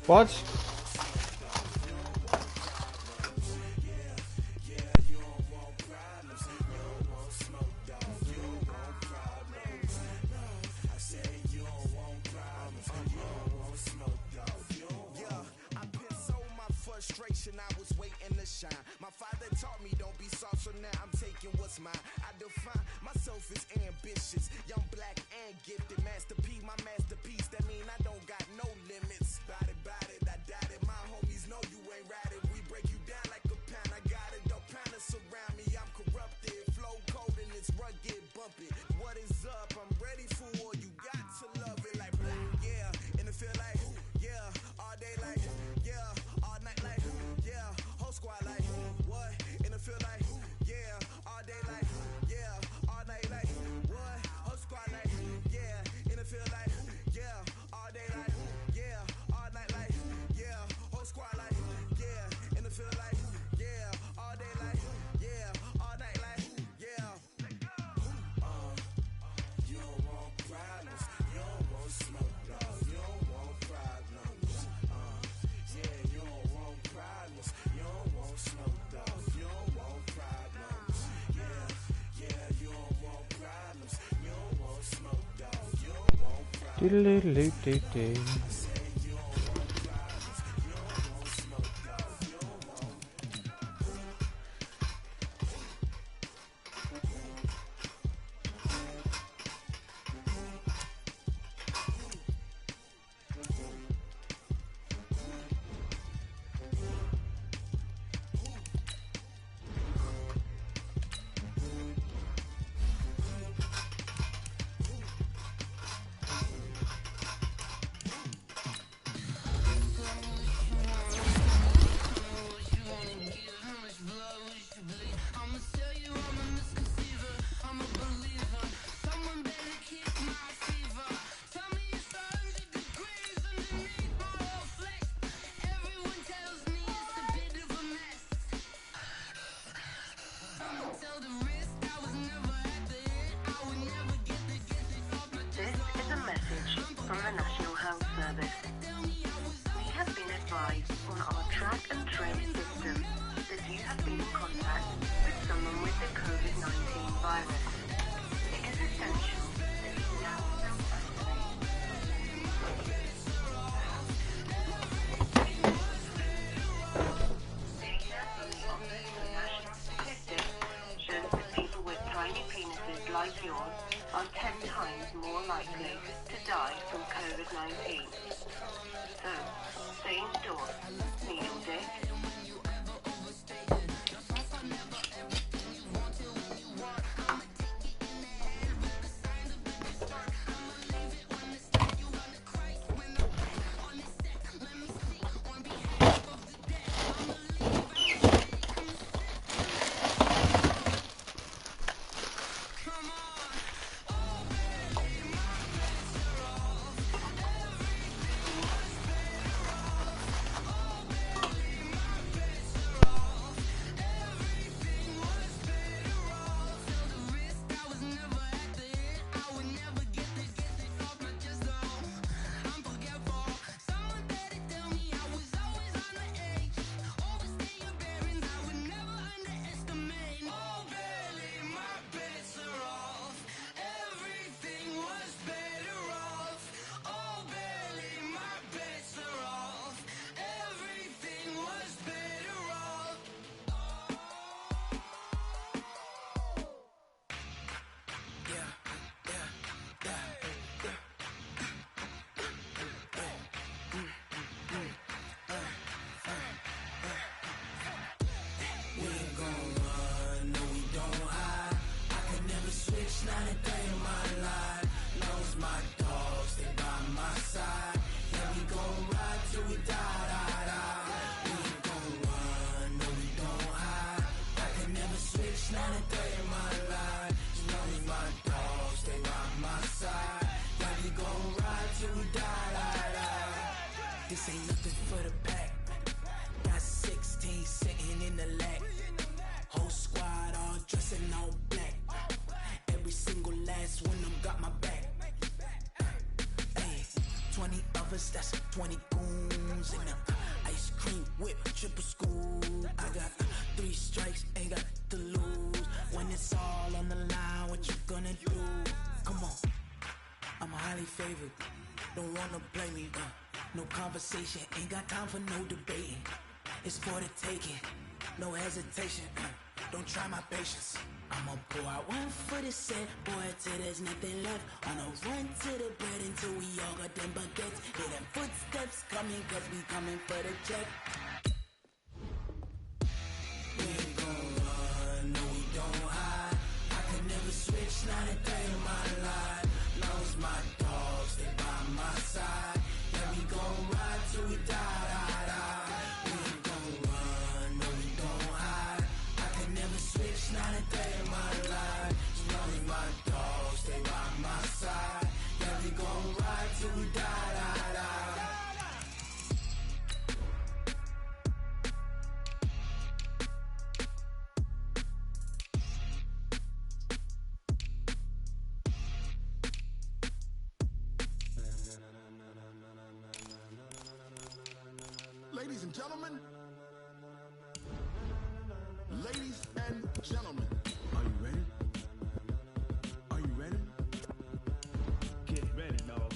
What? I was waiting to shine. My father taught me don't be soft, so now I'm taking what's mine. I define myself as ambitious, young, black, and gifted. Master P, my masterpiece. That mean I don't got no limits. Bout it, I doubt it. My homies know you ain't ratted. We break you down like a pound. I got it, don't pound us around me. I'm corrupted, flow cold and it's rugged, bumpy. What is up? I'm ready for war. You got to love it like black, yeah. And it feel like, yeah, all day like, yeah, all night like, yeah, whole squad like, what? And it feel like, yeah, all day like, yeah, all night like, what? Whole squad like, yeah, and it feel like, yeah, all day like, yeah, all night like, yeah, whole squad like, yeah, and it feel like, yeah, all day like, yeah, all night like, yeah. You don't want problems, you don't want smoke, dog, you don't want problems. Yeah, you don't want problems, you don't want smoke, dog, you don't want problems. Yeah, you don't want problems, you don't want smoke, dog, you don't want problems. Diddle-diddle-dee-dee. From the National Health Service. We have been advised on our track and trace system that you have been in contact with someone with the COVID-19 virus. It is essential that you now self-isolate. Data from the Office for National Statistics shows that people with tiny penises like yours are 10 times more likely to die from COVID-19. So, stay indoors, needle dick. This ain't nothing for the pack. Got 16 sitting in the lag. Whole squad all dressing all black. Every single last one of them got my back. Hey, 20 of brothers, that's 20 goons. And ice cream whip, triple scoop. I got 3 strikes, ain't got to lose. When it's all on the line, what you gonna do? Come on, I'm highly favored. Don't wanna play me, no conversation, ain't got time for no debating. It's for the taking, no hesitation, don't try my patience. I'ma pour out one for the set, boy, till there's nothing left. On a run to the bread until we all got them baguettes. Hear them footsteps coming, cause we coming for the check. We ain't gon' run, no we don't hide. I can never switch, not a day in my life. Long as my dogs stay by my side. Yeah, we gon' ride till we die, die, die. We ain't gon' run, no we don't hide. I can never switch, not a day in my life. As long as my dogs stay by my side. Yeah, we gon' ride till we die, die, die. Ladies and gentlemen, ladies and gentlemen, are you ready? Are you ready? Get ready, dog.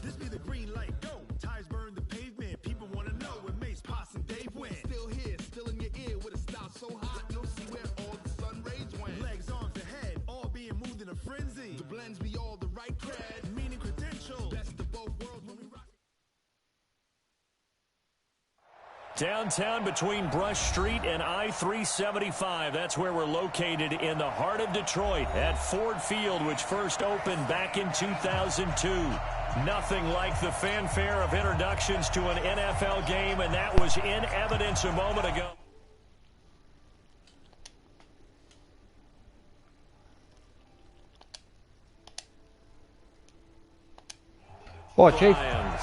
This be the green light, go. Tires burn the pavement. People wanna know where Mace, Poss, and Dave went. Still here, still in your ear with a style so hot, you'll see where all the sun rays went. Legs, arms, and head, all being moved in a frenzy. The blends be all the right cred, meaning credentials. Best of both worlds when we rock. Downtown between Brush Street and I-375. That's where we're located in the heart of Detroit at Ford Field, which first opened back in 2002. Nothing like the fanfare of introductions to an NFL game, and that was in evidence a moment ago. What, Chief? Lions.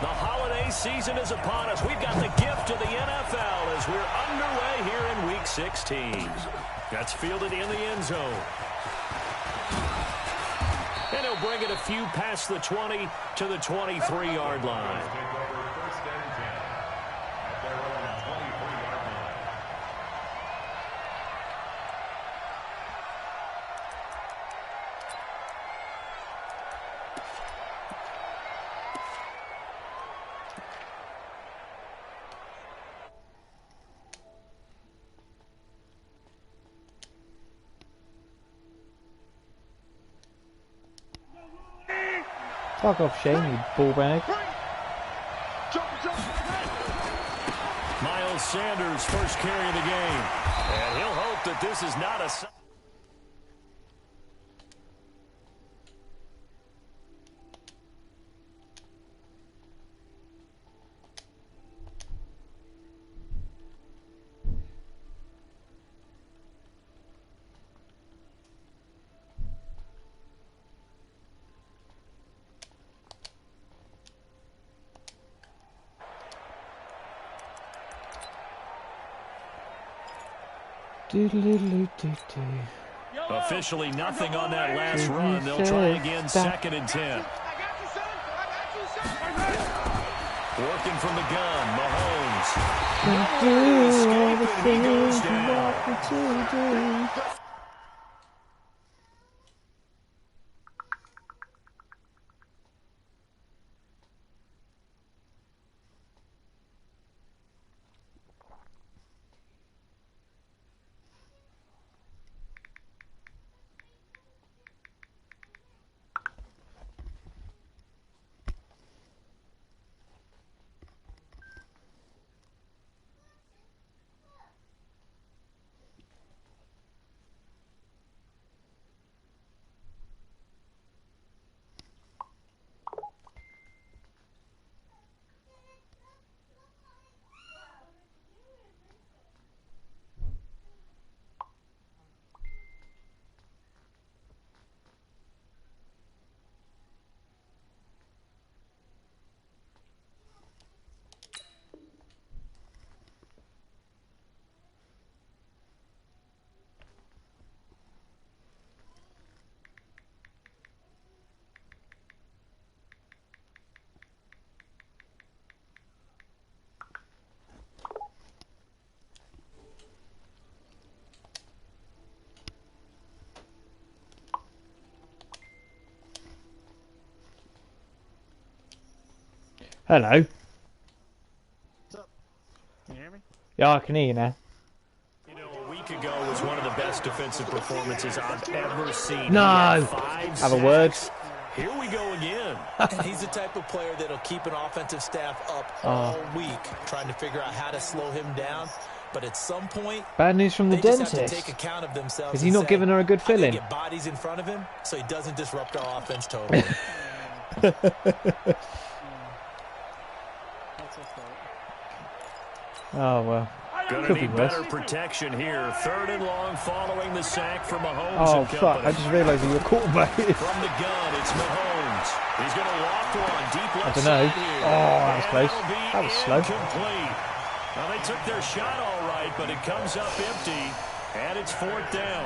The holiday season is upon us. We've got the gift of the NFL as we're underway here in Week 16. That's fielded in the end zone. And he'll bring it a few past the 20 to the 23-yard line. Fuck off, Shane, you ball bag. Miles Sanders, first carry of the game. And he'll hope that this is not a... Officially nothing on that last run. They'll try again, 2nd and 10. Working from the gun, Mahomes. Escape, and he goes down. Hello. What's up? Can you hear me? Yeah, I can hear you now. You know, a week ago was one of the best defensive performances I've ever seen. No. Have a word. Here we go again. And he's the type of player that'll keep an offensive staff up all week, trying to figure out how to slow him down. But at some point, Bad news from the they just have dentist. to take account of themselves. Is he not giving her a good filling? Get bodies in front of him so he doesn't disrupt our offense totally. Oh, well. Gonna need better protection here. 3rd and long following the sack from Mahomes. Oh, fuck. I just realised he was a quarterback. From the gun, it's Mahomes. He's going to loft one deep left I don't know. side here. Oh, that was close. That was slow. Incomplete. Well, they took their shot all right, but it comes up empty, and it's 4th down.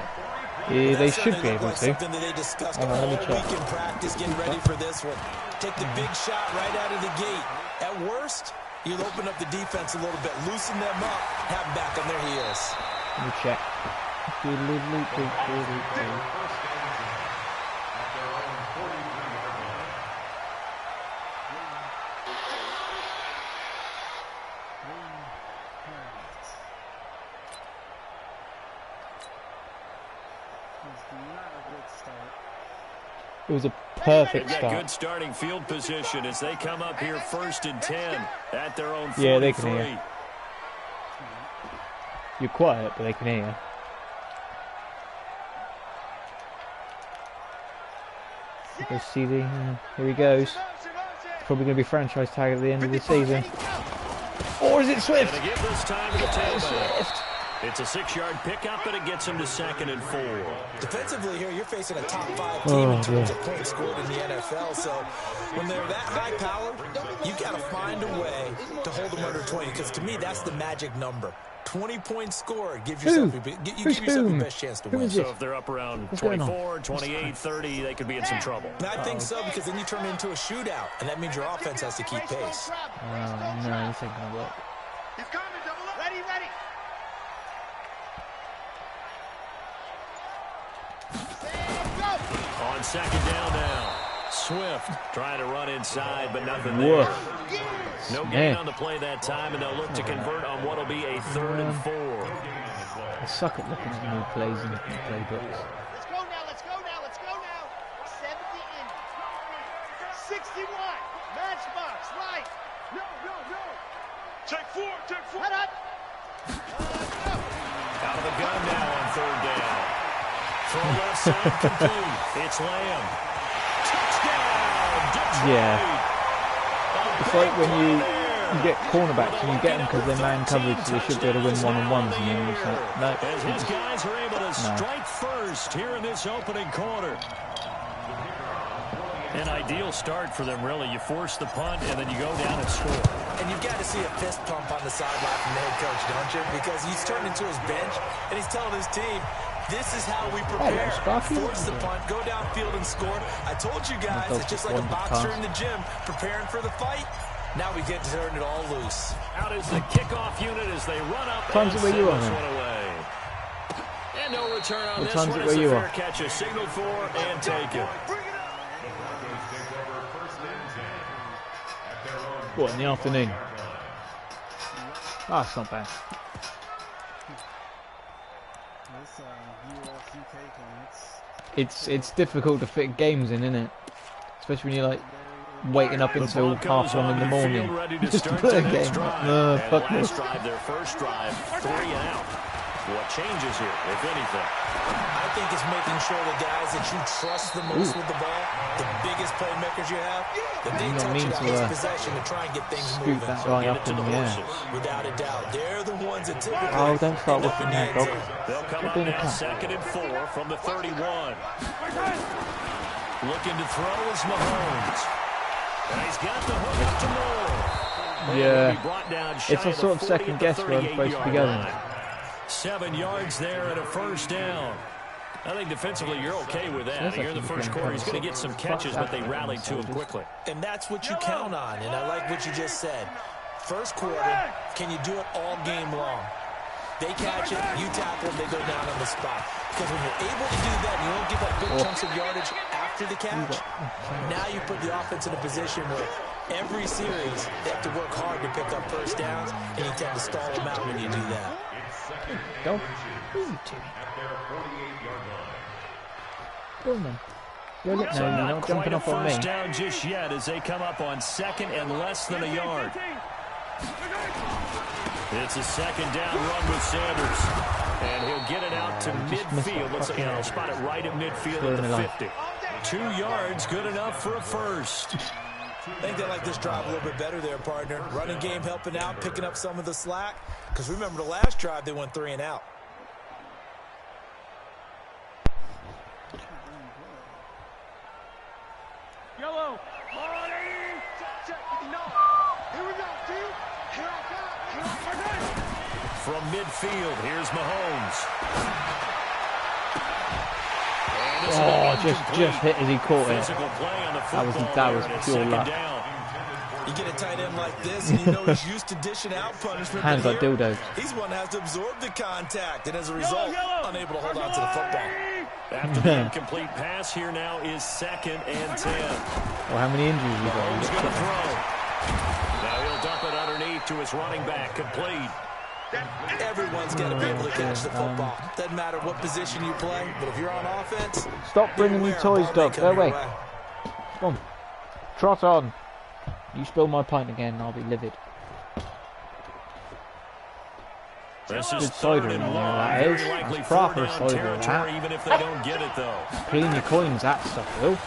Yeah, they should be able to. Something that they discussed all let me check. week in practice, getting ready for this one. Take the big shot right out of the gate. At worst, you'll open up the defense a little bit, loosen them up, have them back on their heels. Let me check. It was a perfect They've got start. good starting field position as they come up here 1st and 10 at their own 43. Yeah, they can hear. You're quiet, but they can hear. Go CD. Here he goes. Probably going to be franchise tag at the end of the season. Or is it Swift? And they give this time to the tailback. Swift. It's a 6-yard pickup, and it gets him to 2nd and 4. Defensively here, you're facing a top 5 team in terms of points scored in the NFL. So when they're that high powered, you got to find a way to hold them under 20. Because to me, that's the magic number. 20 points scored gives yourself, you give yourself your best chance to win. So if they're up around 24, 28, 30, they could be in some trouble. And I think so, because then you turn it into a shootout, and that means your offense has to keep pace. Oh, no, this ain't going to work. He's coming, double up. Ready, ready. On 2nd down now. Swift trying to run inside, but nothing there. No gain on the play that time, and they'll look to convert on what will be a 3rd and 4. I suck at looking at new plays and playbooks. Let's go now, let's go now, let's go now. 70 in. 61. Matchbox, right. No. Take 4, take 4. Head up. Out of the gun now on 3rd down. Throw left side complete. It's Lamb. Touchdown, Detroit. Yeah. It's like when you get cornerbacks and you get them because they're man coverage, so they should be able to win one-on-ones, and then it's like, no. As his guys are able to strike first here in this opening quarter. An ideal start for them, really. You force the punt, and then you go down and score. And you've got to see a fist pump on the sideline from the head coach, don't you? Because he's turned into his bench, and he's telling his team, this is how we prepare. Force the punt, go downfield and score. I told you guys, it's just like a boxer in the gym preparing for the fight. Now we get to turn it all loose. Out is the kickoff unit as they run up Times and it where you send are, this man. one away. And no return on What this time's one it as where the you fair are? catch is signaled for and taken. What, in the afternoon? Ah, it's not bad. It's difficult to fit games in, isn't it? Especially when you're like waiting up until 1:30 in the morning just to play a game. No, fuck this. Drive, their first drive, 3 and out. What changes here, if anything? I think it's making sure the guys that you trust the most with the ball, the biggest playmakers you have, that they touch it out of possession to try and get things moving. Scoot that guy up in the air. Without a doubt, they're the ones that typically Oh, don't start whipping that dog. They'll come up now 2nd and 4 from the 31. Looking to throw is Mahomes. And he's got the hook up to Moore. Yeah, it's a sort of second guess where I'm supposed to be going. 7 yards there and a first down. I think defensively you're okay with that. Here in the first quarter, he's going to get some catches, but they rallied to him quickly. And that's what you count on, and I like what you just said. First quarter, can you do it all game long? They catch it, you tackle them, they go down on the spot. Because when you're able to do that, and you don't give up big chunks of yardage after the catch, now you put the offense in a position where Every series, they have to work hard to pick up first downs, and you tend to stall them out when you do that. Go. Easy to. Go on then. Go look, no, you're not jumping off on me. First down just yet as they come up on 2nd and less than a yard. It's a 2nd down run with Sanders. And he'll get it out to midfield. Looks like he'll spot it right at midfield at the 50. 2 yards, good enough for a first. I think they like this drive a little bit better there, partner. Running game helping out, picking up some of the slack. Because remember the last drive, they went 3 and out. Yellow. No. Here we go, dude. Here I come. From midfield, here's Mahomes. Oh, just hit as he caught it. That was pure luck. You get a tight end like this, and you know he's used to dishing out punishment. Hands like dildos. He's one that has to absorb the contact, and as a result, unable to hold on to the football. After the incomplete pass, here now is 2nd and 10. Well, how many injuries you got? He's going to throw. Now he'll dump it underneath to his running back, complete. Everyone's got to be able to catch the football. Doesn't matter what position you play, but if you're on offense, stop bringing me toys, Doc. Go away. Come on. Trot on. You spill my pint again, I'll be livid. This Good is cider in there, that is. That's proper cider, that. Even if they don't get it, though. Clean your coins, that stuff, Will.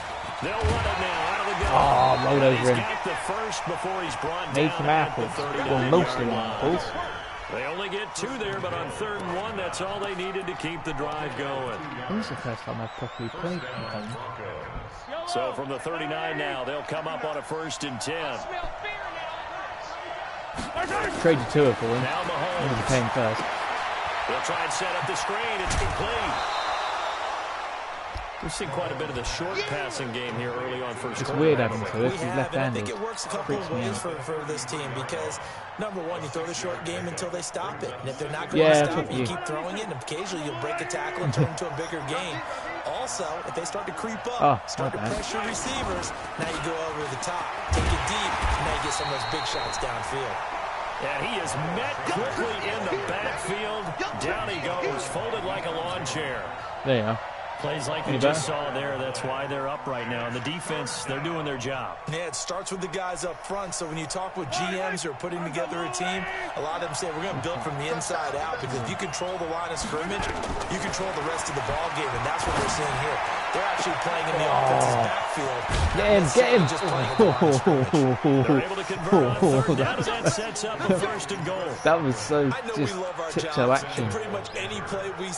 They'll run it now out of the gun. Oh, rolled over him. Got the first before he's brought Made down some at apples. the 39 Well, mostly apples. They only get 2 there, but on 3rd and 1, that's all they needed to keep the drive going. This is the first time I've properly played from home. So from the 39 now, they'll come up on a 1st and 10. Traded 2 for him. Now Mahomes. I'm going to pay him first. They'll try and set up the screen. It's complete. We've seen quite a bit of the short passing game here early on first. It's weird having to. This is left-handed. I think it works a couple of ways for this team because, number one, you throw the short game until they stop it. And if they're not going to stop it, you keep throwing it, and occasionally you'll break a tackle and turn into a bigger game. Also, if they start to creep up, start to pressure receivers, now you go over the top, take it deep, and now you get some of those big shots downfield. And he is met quickly in the backfield. Down he goes, folded like a lawn chair. There you are. Plays like we just saw there. That's why they're up right now. And the defense, they're doing their job. Yeah, it starts with the guys up front. So when you talk with GMs who are putting together a team, a lot of them say we're going to build from the inside out because if you control the line of scrimmage, you control the rest of the ball game, and that's what we're seeing here. They're actually playing in the offense's backfield. Get him! They're able to convert on 3rd down, and that sets up a 1st and goal. That was so just tiptoe action.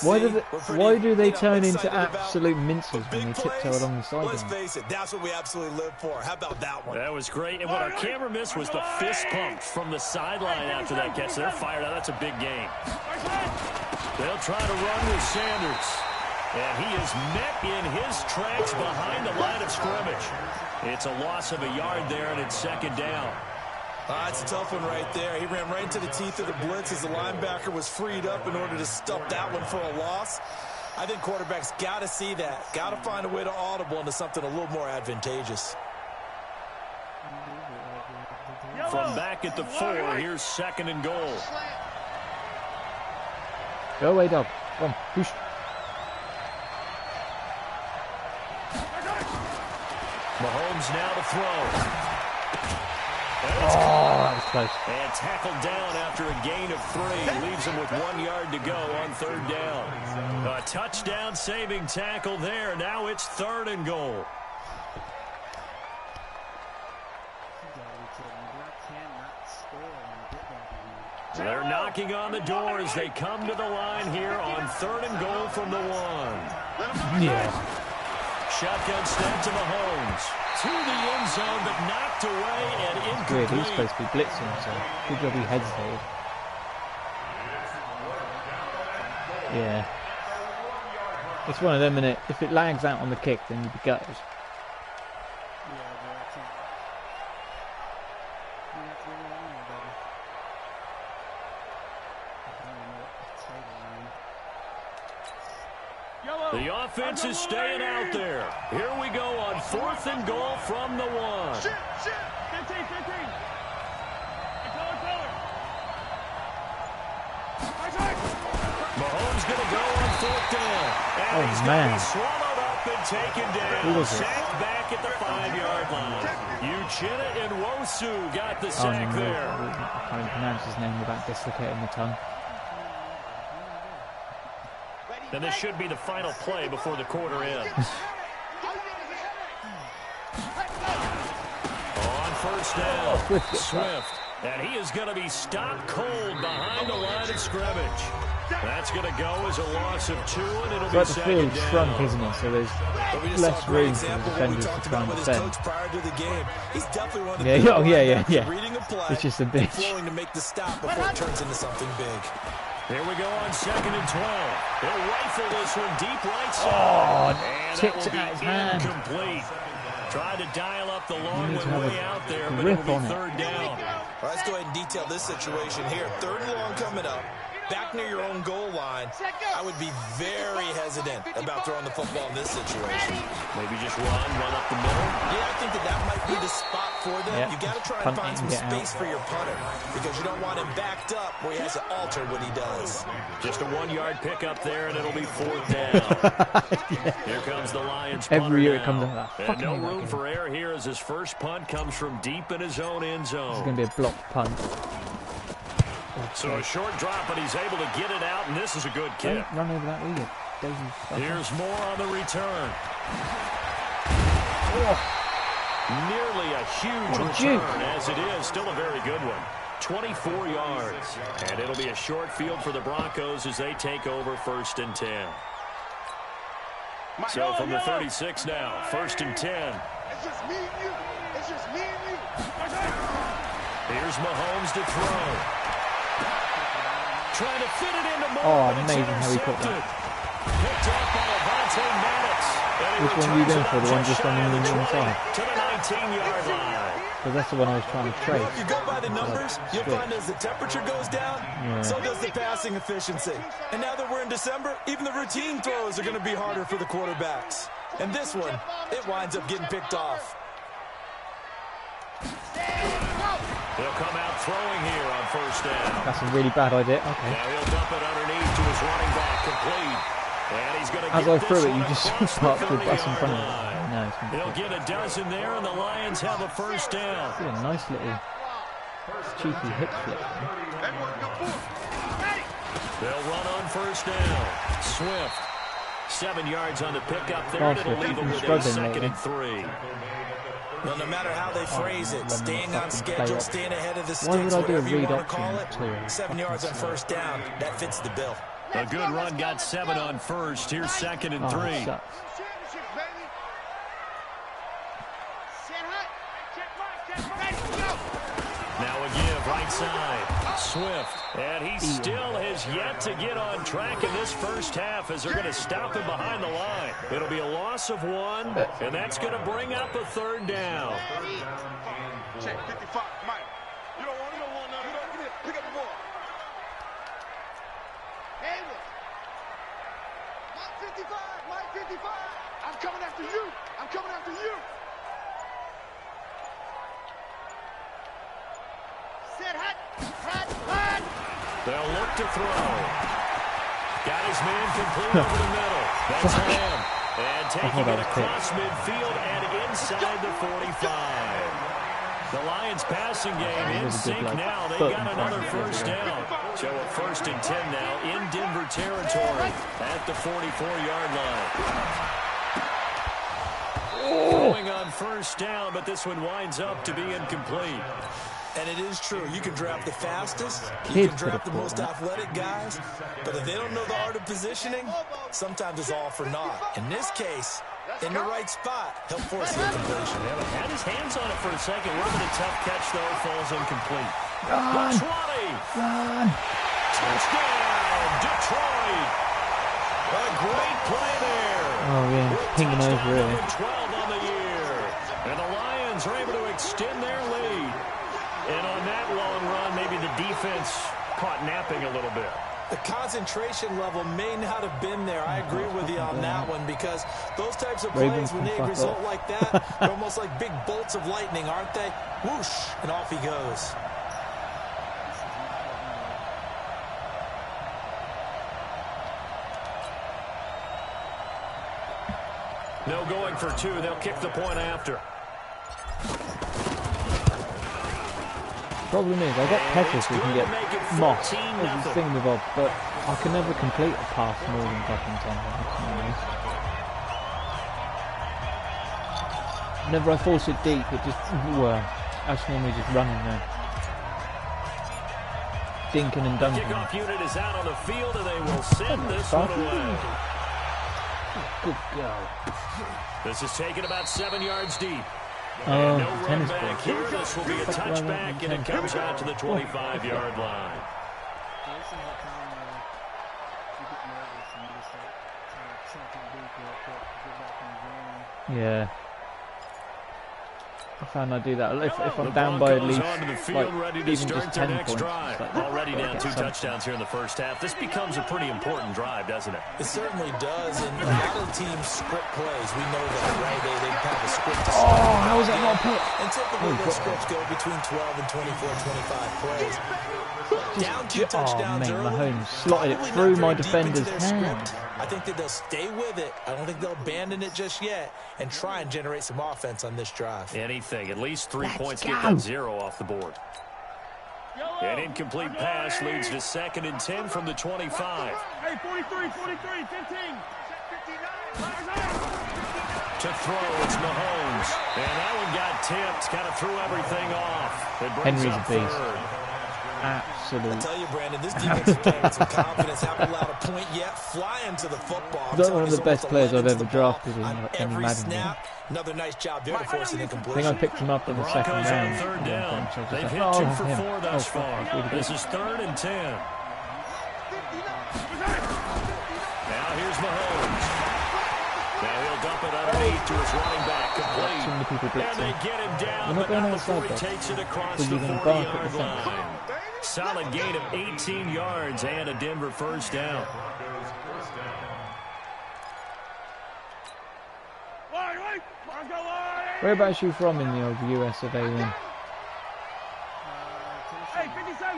Why do they turn into absolute minces when they tiptoe along the sideline? Let's face it, that's what we absolutely live for. How about that one? That was great. And what our camera missed was the fist pump from the sideline after that catch. They're fired out. That's a big game. They'll try to run with Sanders. And he is met in his tracks behind the line of scrimmage. It's a loss of a yard there, and it's 2nd down. It's a tough one right there. He ran right into the teeth of the blitz as the linebacker was freed up in order to stop that one for a loss. I think quarterbacks got to see that. Got to find a way to audible into something a little more advantageous. From back at the 4, here's 2nd and goal. Go away, dog. Come on, push. Mahomes now to throw. That was close. And tackled down after a gain of 3. Leaves him with 1 yard to go on 3rd down. A touchdown saving tackle there. Now it's 3rd and goal. They're knocking on the door as they come to the line here on 3rd and goal from the 1. Yeah. Shotgun snap to Mahomes. To the end zone, but knocked away and incomplete. Weird, he's supposed to be blitzing, so good job he hesitated. Yeah. It's one of them, innit? If it lags out on the kick, then you'd be gutted. The offense is staying out there. Here we go on 4th and goal from the 1. Mahomes going to go on 4th down. And he's going to be swallowed up and taken down. Sacked back at the 5-yard line. Uchenna Nwosu got the sack there. I can't even pronounce his name without dislocating the tongue. And this should be the final play before the quarter ends. On 1st down, Swift. And he is going to be stopped cold behind the line of scrimmage. That's going to go as a loss of 2, and it'll be the field shrunk, isn't it? So there's less room for the defenders to try and defend. Yeah. It's just a bitch. To make the stop before it turns into something big. Here we go on 2nd and 12. He'll rifle this one deep right side. And that will be incomplete. Tried to dial up the long one way out there, but it will be 3rd down. All right, let's go ahead and detail this situation here. 3rd and long coming up. Back near your own goal line, I would be very hesitant about throwing the football in this situation. Maybe just run up the middle. Yeah, I think that might be the spot for them. Yep. You got to try and find some space for your punter because you don't want him backed up where he has to alter what he does. Just a 1-yard pickup there, and it'll be 4th down. Here comes the Lions. Every year it comes out of that. And no room for error here as his first punt comes from deep in his own end zone. It's going to be a blocked punt. So a short drop, but he's able to get it out, and this is a good kick. Don't run over that either. Here's more on the return. Nearly a huge return, as it is. Still a very good one. 24 yards. And it'll be a short field for the Broncos as they take over 1st and 10. So from the 36 now, 1st and 10. It's just me and you. It's just me and you. Here's Mahomes to throw. Trying to fit it into more. Oh, amazing how he caught that. Picked up by Avonte Maddox. Which one are you going for? The one just on the inside? To the 19-yard line. Because that's the one I was trying to trace. If you go by the numbers, you'll find as the temperature goes down, so does the passing efficiency. And now that we're in December, even the routine throws are going to be harder for the quarterbacks. And this one, it winds up getting picked off. He'll come out throwing here on 1st down. That's a really bad idea. Okay. Now he'll dump it underneath to his running back, complete. And he's going to as I threw it, you just start to bus in front of him. No, he'll get a dozen there, and the Lions have a 1st down. Yeah, nice little cheeky hip flip. They'll run on 1st down. Swift, 7 yards on the pickup there, and it'll leave him with a 2nd and 3. Well, no matter how they phrase it, staying on schedule, staying ahead of the sticks, whatever you want to call it, 7 yards on 1st down, that fits the bill. A good run, got 7 on 1st. Here's 2nd and 3. Now a give, right side, Swift, and he still has yet to get on track in this first half as they're going to stop him behind the line. It'll be a loss of 1, and that's going to bring up a 3rd down. Check 55, Mike. You don't want none. Get it. Pick up the ball. Hayward. Mike 55. I'm coming after you. Hot. They'll look to throw. Got his man complete over the middle. That's him. And taking it across midfield and inside the 45. The Lions passing game in sync now. They got another 1st down. So a 1st and 10 now in Denver territory at the 44-yard line. Throwing on 1st down, but this one winds up to be incomplete. And it is true. You can draft the fastest, you can draft the most athletic guys, but if they don't know the art of positioning, sometimes it's all for naught. In this case, in the right spot, he'll force the incompletion. Yeah, had his hands on it for a second. A little bit of tough catch, though. Falls incomplete. Run! 20. Run! Touchdown, Detroit. A great play there. Oh, yeah. Pinging over, really. 12 on the year. And the Lions are able to extend their lead. And on that long run, maybe the defense caught napping a little bit. The concentration level may not have been there. I agree with you on that one, because those types of plays, when they result like that, they're almost like big bolts of lightning, aren't they? Whoosh, and off he goes. No going for two. They'll kick the point after. Problem is, I get Pettis, we can get Moss as a thing with Bob, but I can never complete a pass more than fucking 10 times. Whenever I force it deep, it just, well, I just normally just running there. Dinking and dunking. The kickoff unit is out on the field, and they will send this one away. Good go. This is taken about 7 yards deep. Oh, no tennis run ball. back here. This will be a touchback, and it comes out to the 25-yard line. Yeah. I found I do that. If I'm down by at least, like, even just 10 points. Like, already down 2 touchdowns here in the first half. This becomes a pretty important drive, doesn't it? It certainly does, and a lot of teams script plays. We know that, right? They have a script to start. Oh, how is that not put? And typically those scripts go between 12 and 24, 25 plays. Down 2 touchdowns early. Mahomes slotted it through my defender's hand. I think that they'll stay with it. I don't think they'll abandon it just yet and try and generate some offense on this drive. Anything. At least 3 points get that 0 off the board. An incomplete pass leads to 2nd and 10 from the 25. Hey, 43, 43, 15. To throw, it's Mahomes. And that one got tipped. Kind of threw everything off. It brings Henry's up a beast. 3rd. Absolutely. I tell you, Brandon, this defense is playing with some confidence. Haven't allowed a point yet. Flying to the football. That's one of the best players I've ever drafted in any Madden game. Another nice job there to force an I incompletion. think I picked him up in the second round. 3rd down. They've hit 2 for 4 thus far. This is 3rd and 10. Now here's Mahomes. Now he'll dump it underneath to his running back, complete. And they get him down, but not before he takes it across the 40-yard line. Solid gain of 18 yards and a Denver first down. Whereabouts you from in the old US of A then?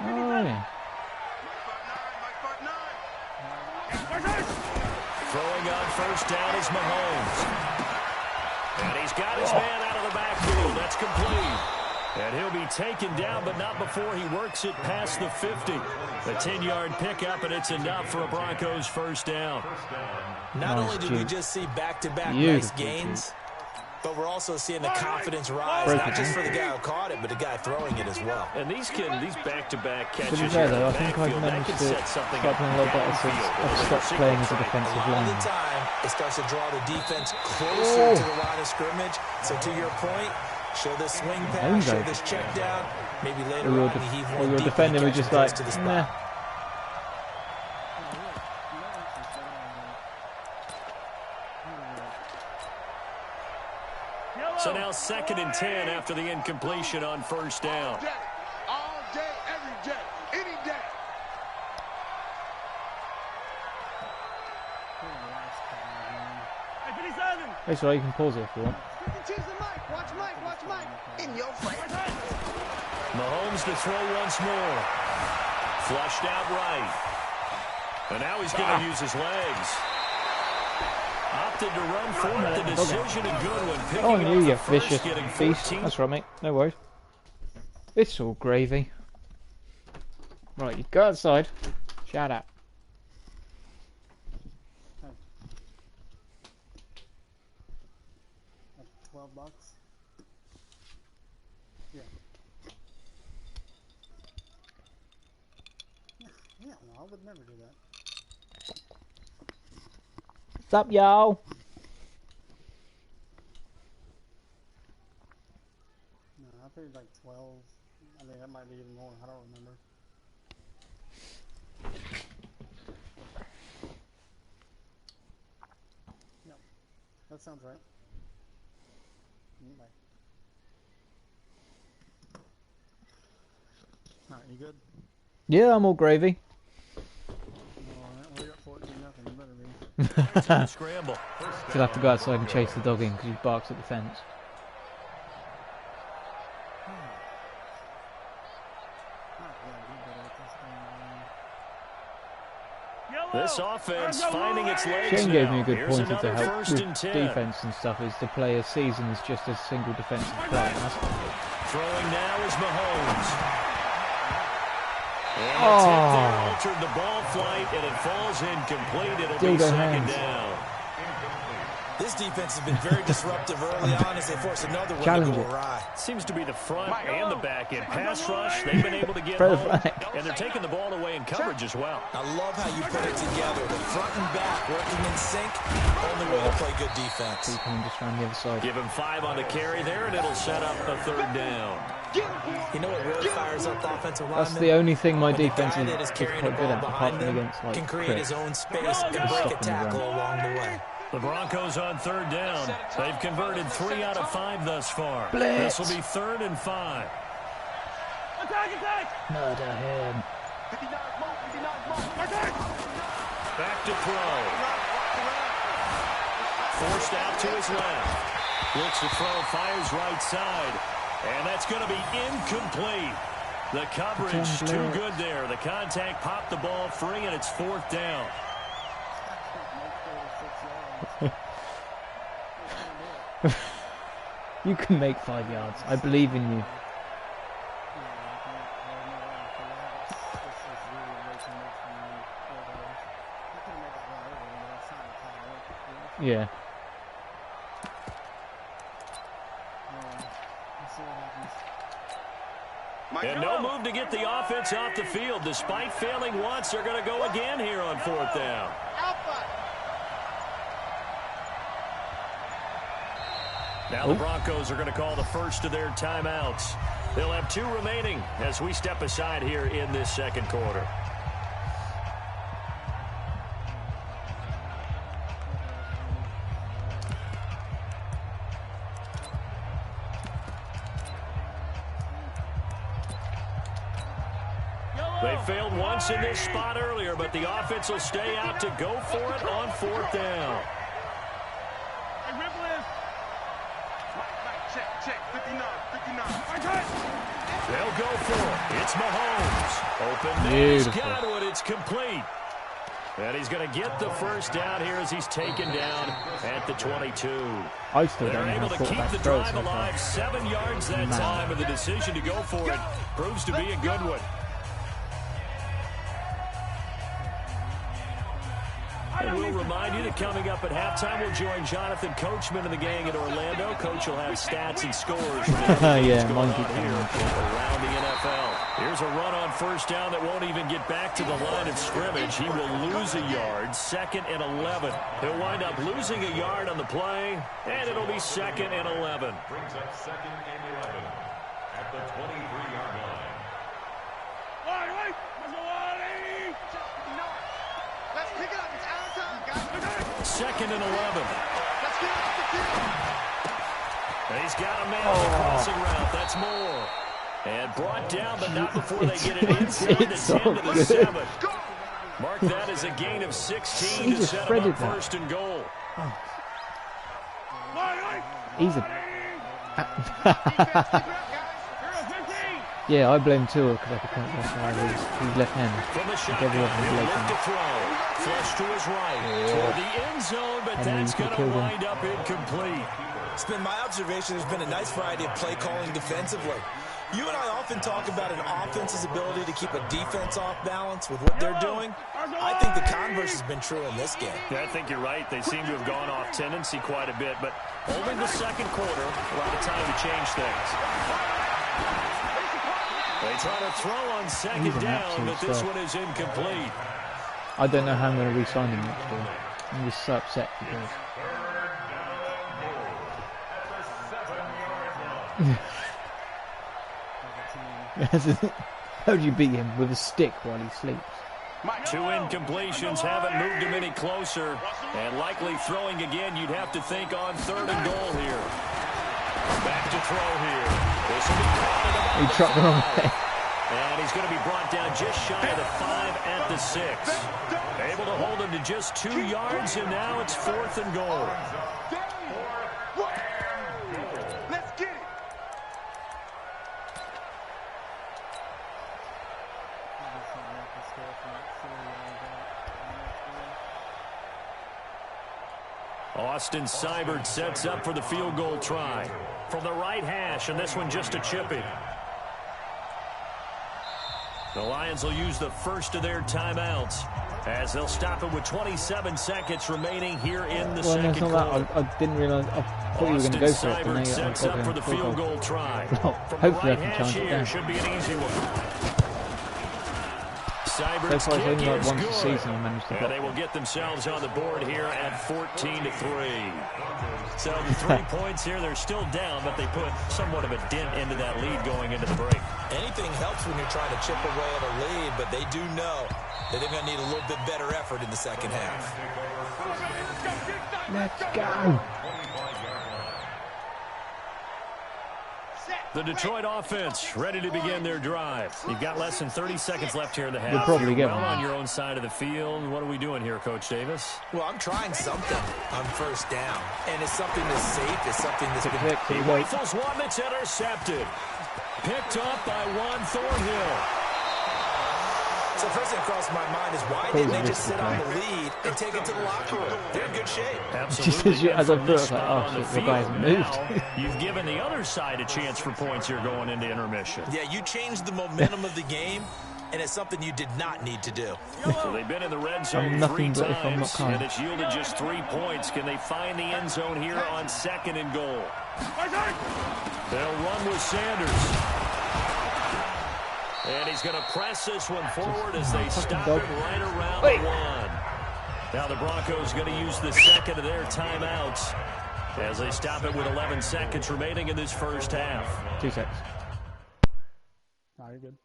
Oh, yeah. Throwing on first down is Mahomes. And he's got his man out of the backfield. That's complete. And he'll be taken down, but not before he works it past the 50. A 10-yard pickup, and it's enough for a Broncos first down. Not only did we just see back-to-back nice gains, but we're also seeing the confidence rise, not just for the guy who caught it, but the guy throwing it as well. And these back-to-back catches here in the backfield, that can set something up a little better since I've stopped playing as a defensive lineman. All the time, it starts to draw the defense closer to the line of scrimmage. So to your point, show this swing pass, show this check down. Maybe later on, he heave one deep. Defender was just like, nah. So now 2nd and 10 after the incompletion on first down. All day, every day, any day. That's right, you can pause it if you want. Watch Mike. In your face. Mahomes to throw once more. Flushed out right. And now he's going to use his legs. Opted to run for it. The decision a good one. Picking you, you up the vicious first, beast. That's right, mate. No worries. It's all gravy. Right, you go outside. Shout out. $12. Yeah. Yeah, no, I would never do that. What's up, y'all? No, I paid like 12. I think that might be even more. I don't remember. Yep, that sounds right. Bye. Alright, you good? Yeah, I'm all gravy. Scramble. Still have to go outside and chase the dog in because he barks at the fence. This offense finding its legs. Shane gave me a good Here's pointer to help first with and 10. defense and stuff, is to play a season as just a single defensive player. Throwing now is Mahomes. And the tip there altered the ball flight, and it falls incomplete. It'll be second down. This defense has been very disruptive early on as they force another one to go awry. Seems to be the front and the back end. Pass rush, they've been able to get home, and they're taking the ball away in coverage as well. I love how you put it together. The front and back working in sync. Only way to play good defense. Just around the other side. Give him 5 on the carry there, and it'll set up a third down. You know what really fires up the offensive line? That's the only thing my defense is quite quite good at, apart from against like can create his own space and break a tackle along the way. The Broncos on third down. They've converted 3 out of 5 thus far. Blitz. This will be 3rd and 5. Murder him. Back to throw. Forced out to his left. Looks to throw, fires right side. And that's going to be incomplete. The coverage too good there. The contact popped the ball free, and it's 4th down. You can make 5 yards. I believe in you. Yeah. And no move to get the offense off the field. Despite failing once, they're going to go again here on 4th down. Now the Broncos are going to call the first of their timeouts. They'll have 2 remaining as we step aside here in this second quarter. They failed once in this spot earlier, but the offense will stay out to go for it on 4th down. They'll go for it. It's Mahomes. Open man. He's got it. It's complete. And he's going to get the first down here as he's taken down at the 22. They're able to keep the drive alive. 7 yards that time, and the decision to go for it proves to be a good one. I will remind you that coming up at halftime, we'll join Jonathan Coachman and the gang at Orlando. Coach will have stats and scores from the yeah, going on here around the NFL. Here's a run on first down that won't even get back to the line of scrimmage. He will lose a yard, 2nd and 11. He'll wind up losing a yard on the play, and it'll be 2nd and 11. Brings up 2nd and 11 at the 23-yard line. Let's pick it up. It's our time, guys. 2nd and 11. Let's get off the field. And he's got a man on the crossing route. That's more. And brought down, but not before they get it inside the 10 to the 7. Mark that as a gain of 16 to set him up 1st and goal. He's a... Yeah, I blame Tua because I could count left hand. He's left-handed. From the shotgun, he'll look to throw. Flush to his right. Toward the end zone, but that's going to wind up incomplete. It's been my observation there's been a nice variety of play calling defensively. You and I often talk about an offense's ability to keep a defense off balance with what they're doing. I think the converse has been true in this game. Yeah, I think you're right. They seem to have gone off tendency quite a bit, but only the second quarter, a lot of time to change things. They try to throw on 2nd down, but this one is incomplete. I don't know how I'm going to re-sign him next year. I'm just so upset because... How do you beat him? With a stick while he sleeps. 2 incompletions haven't moved him any closer, and likely throwing again, you'd have to think on 3rd and goal here. Back to throw here. This will be caught. He trucked the wrong way. And he's going to be brought down just shy of the 5 at the 6. Able to hold him to just 2 yards, and now it's 4th and goal. Let's get it. Austin Seibert sets up for the field goal try from the right hash, and this one just a chipping. The Lions will use the first of their timeouts as they'll stop it with 27 seconds remaining here in the second quarter. I didn't realize. I thought you were going to go for it. Austin Seibert sets up for the field goal try. From Hopefully the right hash here should be an easy one. Seibert's so far, kick like is once a good. season, I managed to And they will get themselves on the board here at 14-3. So the 3 points here, they're still down, but they put somewhat of a dent into that lead going into the break. Anything helps when you're trying to chip away at a lead, but they do know that they're going to need a little bit better effort in the second half. Let's go. The Detroit offense ready to begin their drive. You've got less than 30 seconds left here in the half. You'll probably get well one. on your own side of the field. What are we doing here, Coach Davis? Well, I'm trying something on first down, and it's something that's safe. It's something that's been... He rifles one that's intercepted. Picked up by Juan Thornhill. So the first thing that crossed my mind is why didn't they just sit on the lead and take it to the locker room? They're in good shape. Absolutely. As I thought, I was like, oh, shit, the guy hasn't moved. You've given the other side a chance for points here going into intermission. Yeah, you changed the momentum of the game, and it's something you did not need to do. So they've been in the red zone 3 times, and it's yielded just 3 points. Can they find the end zone here on 2nd and goal? They'll run with Sanders. And he's going to press this one forward as they stop it right around the 1. Now the Broncos going to use the second of their timeouts as they stop it with 11 seconds remaining in this first half. 2 seconds. No, you're good.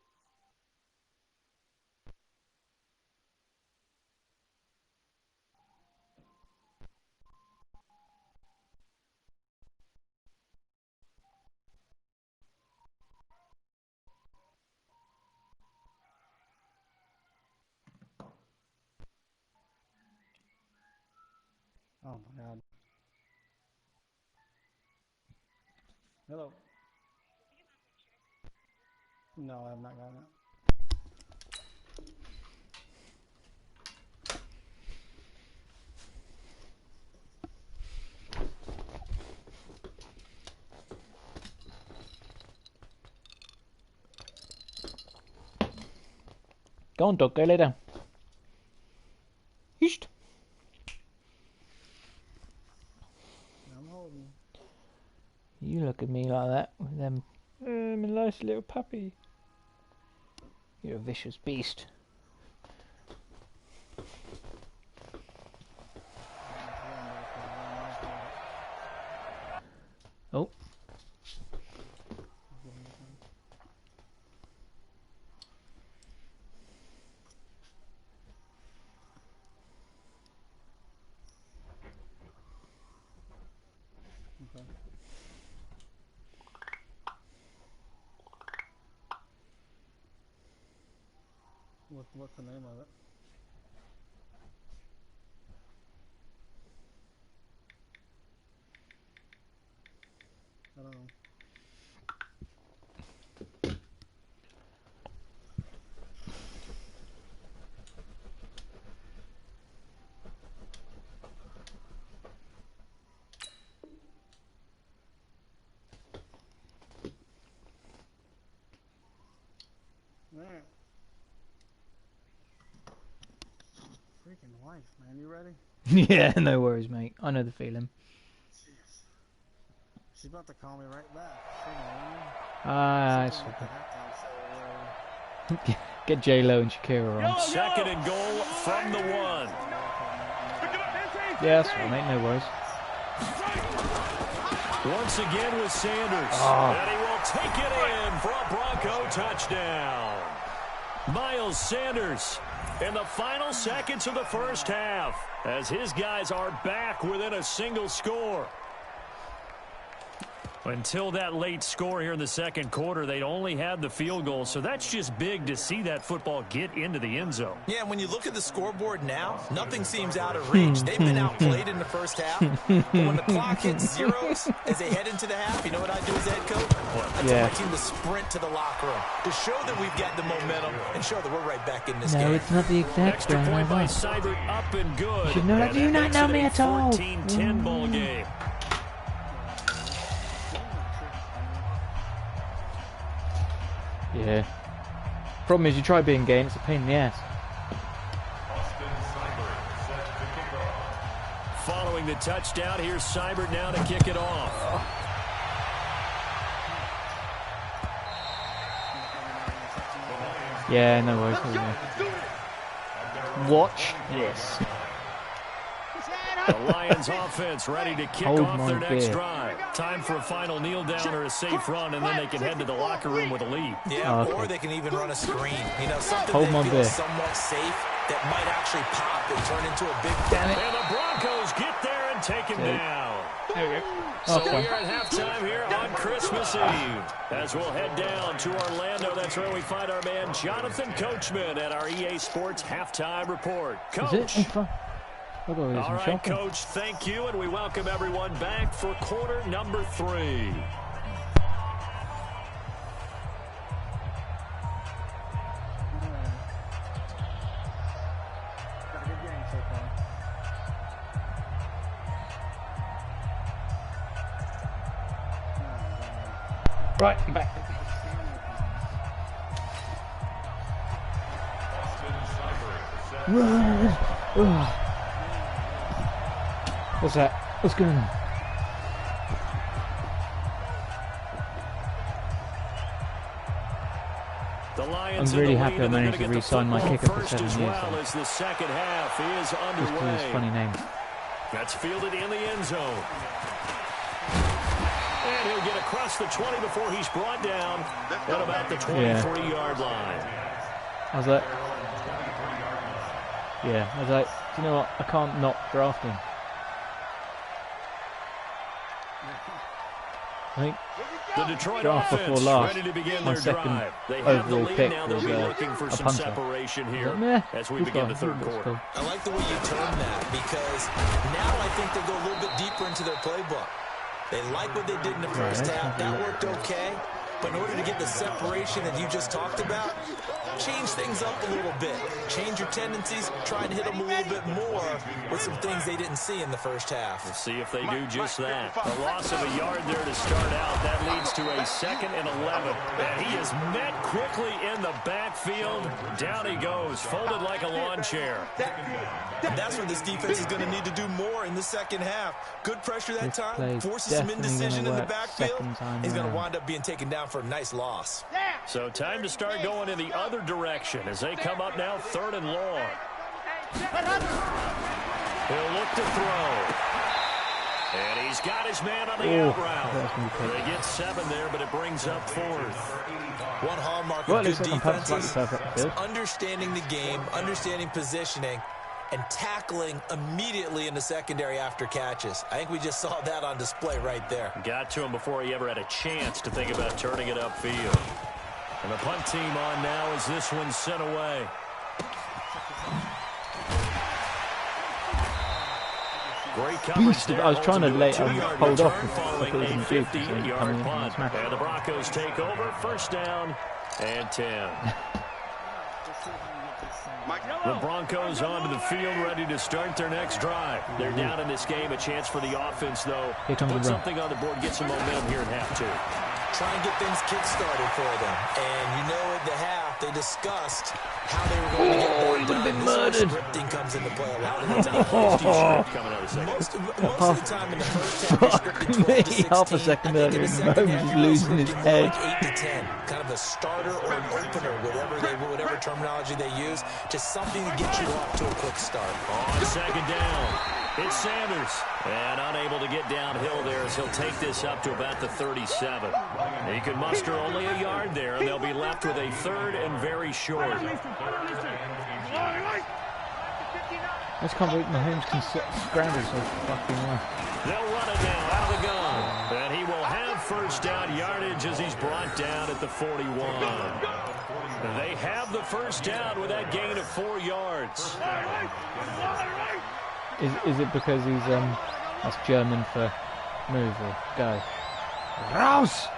Oh my God. Hello. No, I have not gotten it. Go on, dog. Go lay down. Yeesh. I'm holding. You look at me like that with them. I'm a nice little puppy. You're a vicious beast. Oh. Okay. What's the name of it? I don't know. Man. Freaking wife, man. You ready? Yeah, no worries, mate. I know the feeling. Jeez. She's about to call me right back. She know. Ah, it's okay. Get J-Lo and Shakira on. 2nd and goal from the 1. Yeah, that's right, mate. No worries. Once again with Sanders. Oh. And he will take it in for a Bronco touchdown. Miles Sanders in the final seconds of the first half as his guys are back within a single score. Until that late score here in the second quarter, they'd only had the field goal, so that's just big to see that football get into the end zone. Yeah, when you look at the scoreboard now, nothing seems out of reach. They've been outplayed in the first half, but when the clock hits zeros as they head into the half, you know what I do as head coach? I tell my team to sprint to the locker room to show that we've got the momentum and show that we're right back in this game. No, it's not the exact Extra point by Seibert, up and good. You know that you not know me at all. 14-10 ball game. Yeah. Problem is, you try being gay and it's a pain in the ass. Following the touchdown, here's Seibert now to kick it off. Yeah, no worries. Watch this. The Lions offense ready to kick off their next drive. Time for a final kneel down or a safe run, and then they can head to the locker room with a lead. Yeah, or they can even run a screen. You know, something that feels somewhat safe that might actually pop and turn into a big play. And the Broncos get there and take him down. There we go. So we're at halftime here on Christmas Eve. As we'll head down to Orlando, that's where we find our man Jonathan Coachman at our EA Sports Halftime Report. Coach. All right, Coach, thank you, and we welcome everyone back for quarter number 3. Right, back. What's that? What's going on? I'm really happy I managed to re-sign my kicker for 7 years. As the second half is underway. Just because it's funny name. That's fielded in the end zone. And he'll get across the 20 before he's brought down at about the 23-yard line. I was like, do you know what? I can't not draft him. I think the Detroit draft before last, ready to begin my their second drive. They have the overall lead pick now. was They'll be looking for a some punter. separation here as we He's begin got- the third he looks quarter. cool. I like the way you term that because now I think they go a little bit deeper into their playbook. They like what they did in the first half. That worked okay. But in order to get the separation that you just talked about, change things up a little bit. Change your tendencies. Try and hit them a little bit more with some things they didn't see in the first half. We'll see if they do just that. A loss of a yard there to start out. That leads to a 2nd and 11. And he is met quickly in the backfield. Down he goes, folded like a lawn chair. That's where this defense is going to need to do more in the second half. Good pressure that time. Forces some indecision in the backfield. He's going to wind up being taken down for a nice loss. So time to start going in the other direction as they come up now 3rd and long. He'll look to throw. And he's got his man on the out route. They get 7 there, but it brings up 4th. One hallmark of good defenses is understanding the game, understanding positioning, and tackling immediately in the secondary after catches. I think we just saw that on display right there. Got to him before he ever had a chance to think about turning it upfield. And the punt team on now as this one's sent away. Great coverage there. I was trying to hold off following a 50-yard punt. And the Broncos take over. 1st down and 10. The Broncos onto the field, ready to start their next drive. They're down in this game. A chance for the offense, though, to put something on the board, get some momentum here in half 2. Try and get things kick-started for them. And you know at the half, they discussed how they were going to get that done. This is where scripting comes into play a lot of the time. Most of the time in the first half, they scripted 12 to 16. Half a second earlier, Mahomes is losing his head. Like 8 to 10, kind of a starter or an opener, whatever terminology they use, just something to get you off to a quick start. On 2nd down, it's Sanders. And unable to get downhill there as he'll take this up to about the 37. He can muster only a yard there, and they'll be left with a 3rd and very short. I just can't believe Mahomes can scramble so fucking well. They'll run it now out of the gun. And he will have first down yardage as he's brought down at the 41. They have the first down with that gain of 4 yards. Is it because he's that's German for move or go? Raus!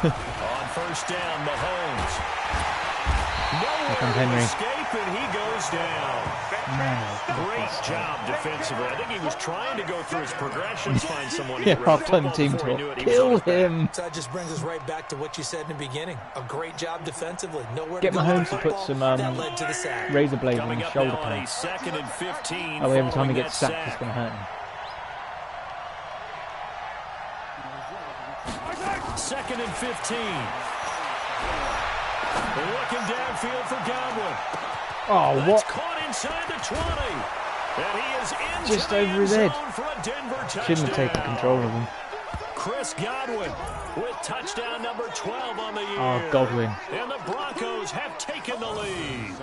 On first down, Mahomes. Nowhere to escape, and he goes down. Great job defensively. I think he was trying to go through his progressions, find someone to half-time team talk. Kill him. So that just brings us right back to what you said in the beginning. A great job defensively. Nowhere Get to go. Mahomes to put some razor blades on his shoulder pad. Oh, every time he gets sacked, it's going to hurt him. 2nd and 15. Looking downfield for Godwin. Oh, That's what? Caught inside the 20. And he is into Just over his head. Shouldn't have taken control of him. Chris Godwin with touchdown number 12 on the year. Oh, Godwin. And the Broncos have taken the lead.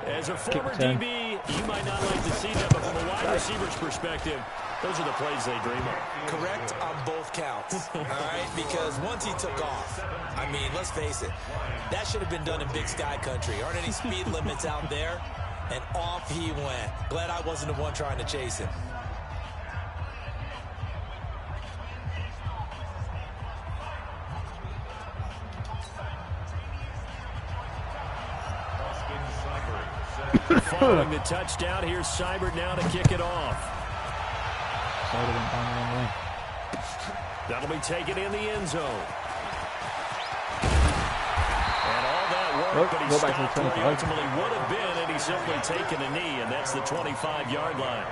As a former DB, you might not like to see that, but from a wide receiver's perspective, those are the plays they dream of. Correct on both counts, all right? Because once he took off, I mean, let's face it, that should have been done in Big Sky country. Aren't any speed limits out there? And off he went. Glad I wasn't the one trying to chase him. Following the touchdown, here's Seibert now to kick it off. Went down the wrong way. That'll be taken in the end zone. And all that work, but he stopped where he ultimately would have been, and he's simply taken a knee, and that's the 25-yard line.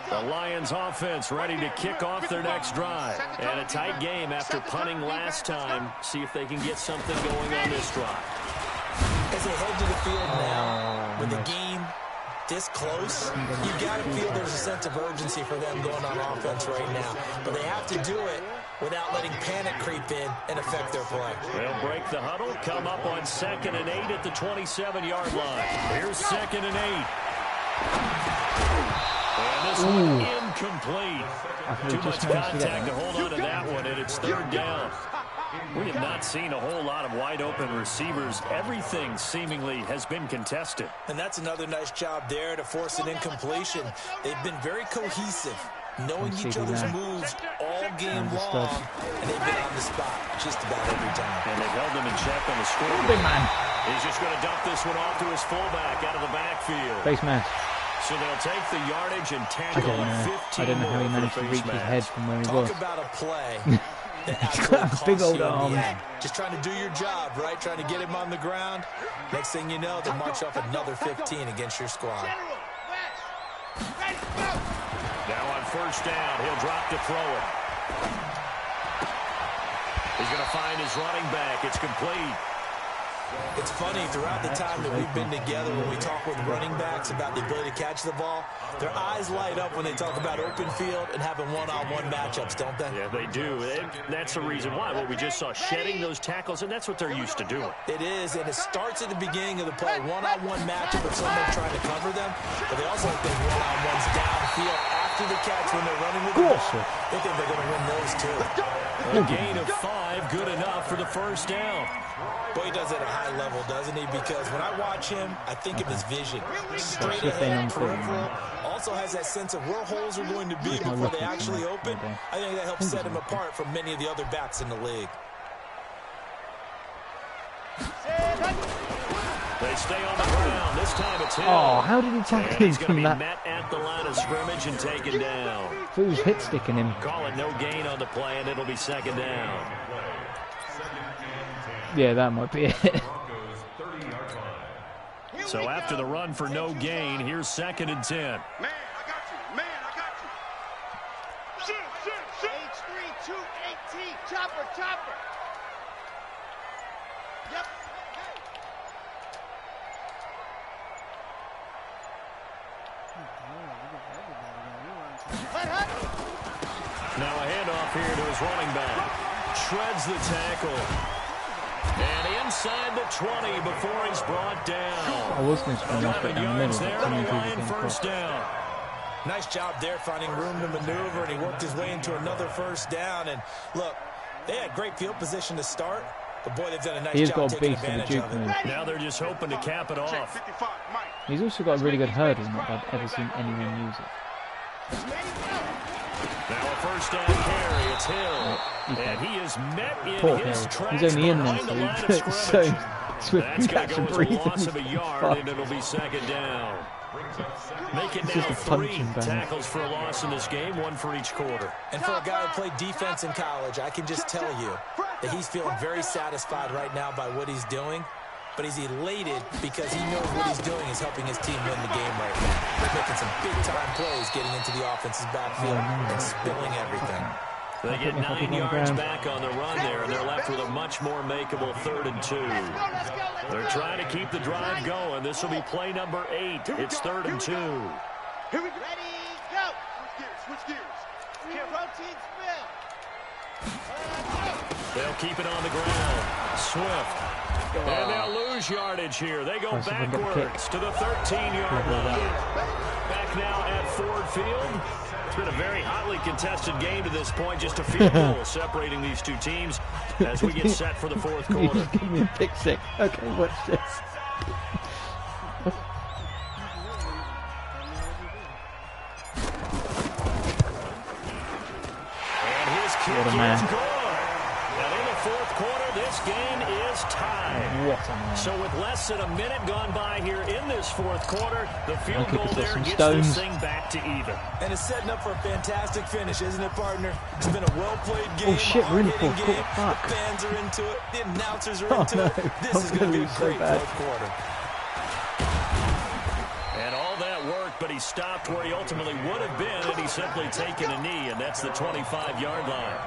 The Lions offense ready to kick off their next drive. And a tight game after punting last time. See if they can get something going on this drive. As they head to the field now, with the game this close, you got to feel there's a sense of urgency for them going on offense right now. But they have to do it without letting panic creep in and affect their play. They'll break the huddle, come up on 2nd and 8 at the 27-yard line. Here's 2nd and 8. And this one incomplete. Too much contact to hold on to that one, and it's 3rd down. We have not seen a whole lot of wide-open receivers. Everything seemingly has been contested. And that's another nice job there to force an incompletion. They've been very cohesive, knowing each other's moves all game long, and they've been on the spot just about every time. And they've held them in check on the scoreboard. He's just going to dump this one off to his fullback out of the backfield. Face mask. So they'll take the yardage and tackle 15. I don't know how he managed to reach his head from where he was. Talk about a play. He's got a big old arm. Just trying to do your job, right? Trying to get him on the ground. Next thing you know, they'll march off another 15 against your squad. Now on first down, he'll drop to throw it. He's going to find his running back. It's complete. It's funny, throughout the time that we've been together, when we talk with running backs about the ability to catch the ball, their eyes light up when they talk about open field and having one-on-one matchups, don't they? Yeah, they do. That's the reason why. Well, we just saw shedding those tackles, and that's what they're used to doing. It is, and it starts at the beginning of the play. One-on-one matchup with someone trying to cover them, but they also have those one-on-ones downfield after the catch when they're running with the ball. They think they're going to win those, too. A gain of 5, good enough for the first down. Boy, he does it at a high level, doesn't he? Because when I watch him, I think of his vision. Straight ahead, peripheral. Also has that sense of where holes are going to be before they actually open. I think that helps set him apart from many of the other backs in the league. They stay on the ground. This time it's him. Oh, how did he tackle him He's going to be that? met at the line of scrimmage and taken down. He was hit sticking him. Call it no gain on the play, and it'll be 2nd down. Yeah, that might be it. So after the run for no gain, here's 2nd and 10. Man, I got you. Man, I got you. Shoot. H3218. Chopper. Yep. Now a handoff here to his running back. Shreds the tackle. And inside the 20 before he's brought down. I was going to spend off it in the middle, there but to someone drew the Ryan, game first across. down. Nice job there, finding room to maneuver, and he worked his way into another first down. And look, they had great field position to start, but boy, they've done a nice job taking advantage of it. Now they're just hoping to cap it off. He's also got a really good hurdle, not that I've ever seen anyone use it. Now a first down carry, it's Hill. And he is met in Poor his Hill. tracks He's only in there, behind the line of so scrimmage. Swift That's going catch to and go as breathe. a loss of a yard, and it'll be second down. Make it now 3 tackles for a loss in this game, 1 for each quarter. And for a guy who played defense in college, I can just tell you that he's feeling very satisfied right now by what he's doing. But he's elated because he knows what he's doing is helping his team win the game right now. They're making some big-time plays getting into the offense's backfield and spilling everything. They get 9 yards back on the run there, and they're left with a much more makeable 3rd and 2. They're trying to keep the drive going. This will be play number 8. It's 3rd and 2. Here we go. Ready, go. Switch gears. Rotate, spin. They'll keep it on the ground. Swift. And they'll lose yardage here. They go backwards to the 13-yard line. Back now at Ford Field. It's been a very hotly contested game to this point. Just a field goal separating these two teams as we get set for the 4th quarter. Just give me a pick six. Okay, watch this. And his kick is good. And in the 4th quarter, this game is tied. So with less than a minute gone by here in this 4th quarter, the field goal there gets this thing back to even. And it's setting up for a fantastic finish, isn't it, partner? It's been a well-played game, Oh shit, really poor game. The fans are into it. The announcers are into it. This is going to be a great 4th quarter. And all that worked, but he stopped where he ultimately would have been had he simply taken a knee, and that's the 25-yard line.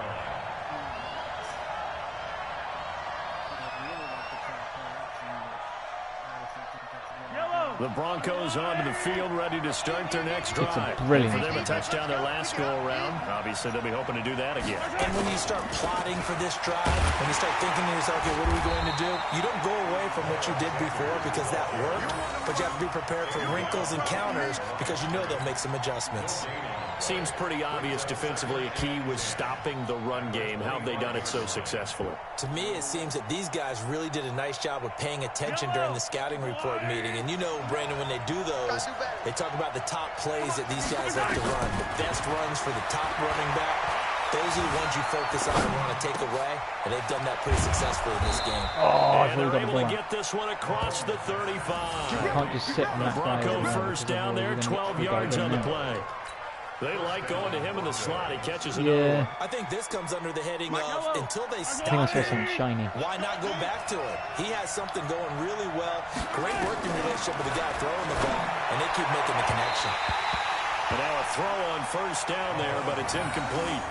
The Broncos onto the field, ready to start their next drive. Brilliant. For them a touchdown their last go-around. Obviously, they'll be hoping to do that again. And when you start plotting for this drive, when you start thinking to yourself, okay, what are we going to do? You don't go away from what you did before because that worked, but you have to be prepared for wrinkles and counters because you know they'll make some adjustments. Seems pretty obvious defensively a key was stopping the run game. How have they done it so successfully? To me, it seems that these guys really did a nice job of paying attention during the scouting report meeting. And you know, Brandon, when they do those, they talk about the top plays that these guys like to run. The best runs for the top running back, those are the ones you focus on and want to take away. And they've done that pretty successfully in this game. Oh, and they're able to get this one across the 35. I can't just sit on that guy. Bronco first down there, 12 yards on the play. They like going to him in the slot. He catches it over. I think this comes under the heading of until they stop I think I saw something shiny. why not go back to it? He has something going really well. Great working relationship with the guy throwing the ball, and they keep making the connection. And now a throw on first down there, but it's incomplete.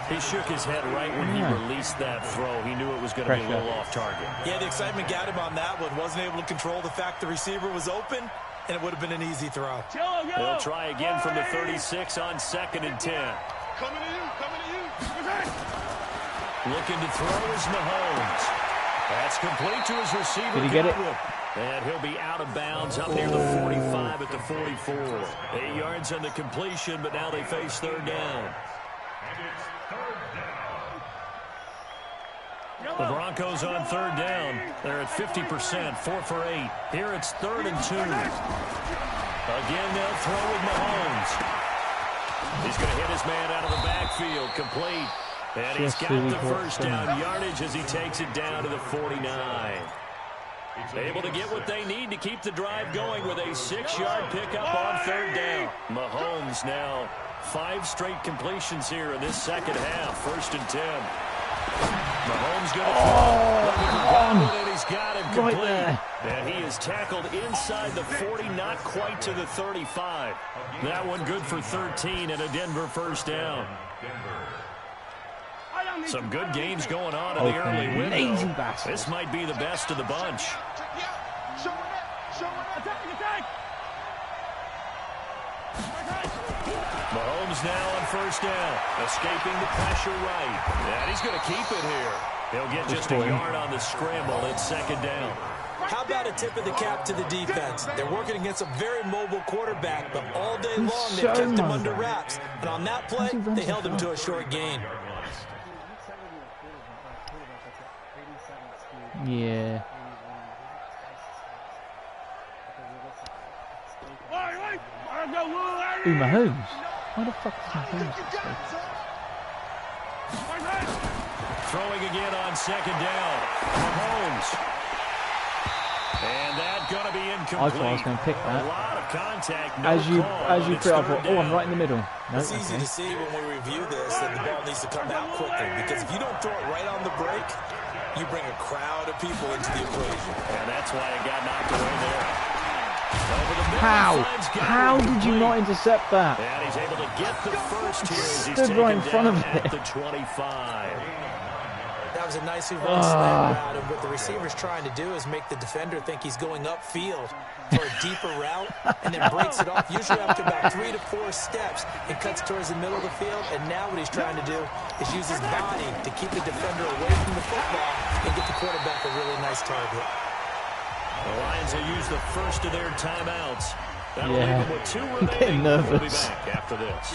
He shook his head right when he released that throw. He knew it was going to be a little off target. Yeah, the excitement got him on that one. Wasn't able to control the fact the receiver was open, and it would have been an easy throw. They'll try again from the 36 on 2nd and 10. Coming to you, coming to you. Looking to throw is Mahomes. That's complete to his receiver. Did he get it? And he'll be out of bounds up near the 45 at the 44. 8 yards on the completion, but now they face 3rd down. The Broncos on 3rd down. They're at 50%, 4 for 8. Here it's 3rd and 2. Again, they'll throw with Mahomes. He's going to hit his man out of the backfield, complete. And he's got the first down yardage as he takes it down to the 49. Able to get what they need to keep the drive going with a 6-yard pickup on 3rd down. Mahomes now 5 straight completions here in this second half. 1st and 10. Mahomes going to throw. And he's got him complete. Right there. And he is tackled inside the 40, not quite to the 35. That one good for 13 and a Denver first down. Some good games going on in the early window. This might be the best of the bunch. Mahomes now on first down, escaping the pressure right. And he's going to keep it here. He'll get just a yard on the scramble. It's second down. How about a tip of the cap to the defense? They're working against a very mobile quarterback, but all day long they've kept him under wraps. And on that play, they held him to a short gain. Yeah. Ooh, Mahomes. Why the fuck is Mahomes? Throwing again on second down. Mahomes. And that's going to be incomplete. I thought I was going to pick that. A lot of contact. As you put it, I thought, oh, I'm right in the middle. No, it's easy to see when we review this that the ball needs to come out quicker, because if you don't throw it right on the break, you bring a crowd of people into the equation. And that's why it got knocked away there. How did you not intercept that? And he's able to get the first here as he's stood right in front of it. At the 25. That was a nicely run slant route, and what the receiver's trying to do is make the defender think he's going upfield for a deeper route, and then breaks it off, usually after about 3 to 4 steps, and cuts towards the middle of the field. And now what he's trying to do is use his body to keep the defender away from the football and get the quarterback a really nice target. The Lions will use the first of their timeouts. That'll leave them with 2 remaining. Getting nervous. We'll be back after this.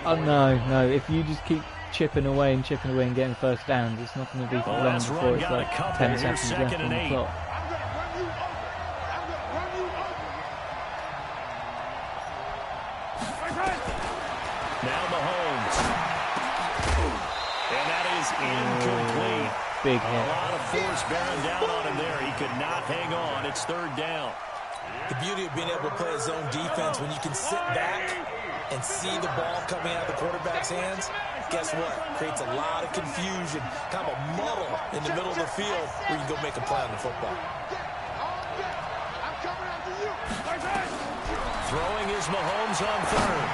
Oh, no. If you just keep chipping away and getting first downs, it's not going to be long before it's like 10 seconds left on the clock. Now Mahomes. And that is incomplete. Big hit. A lot of force bearing down on him there. He could not hang on. It's third down. The beauty of being able to play a zone defense when you can sit back and see the ball coming out of the quarterback's hands, guess what? Creates a lot of confusion, kind of a muddle in the middle of the field where you can go make a play on the football. Throwing is Mahomes on third.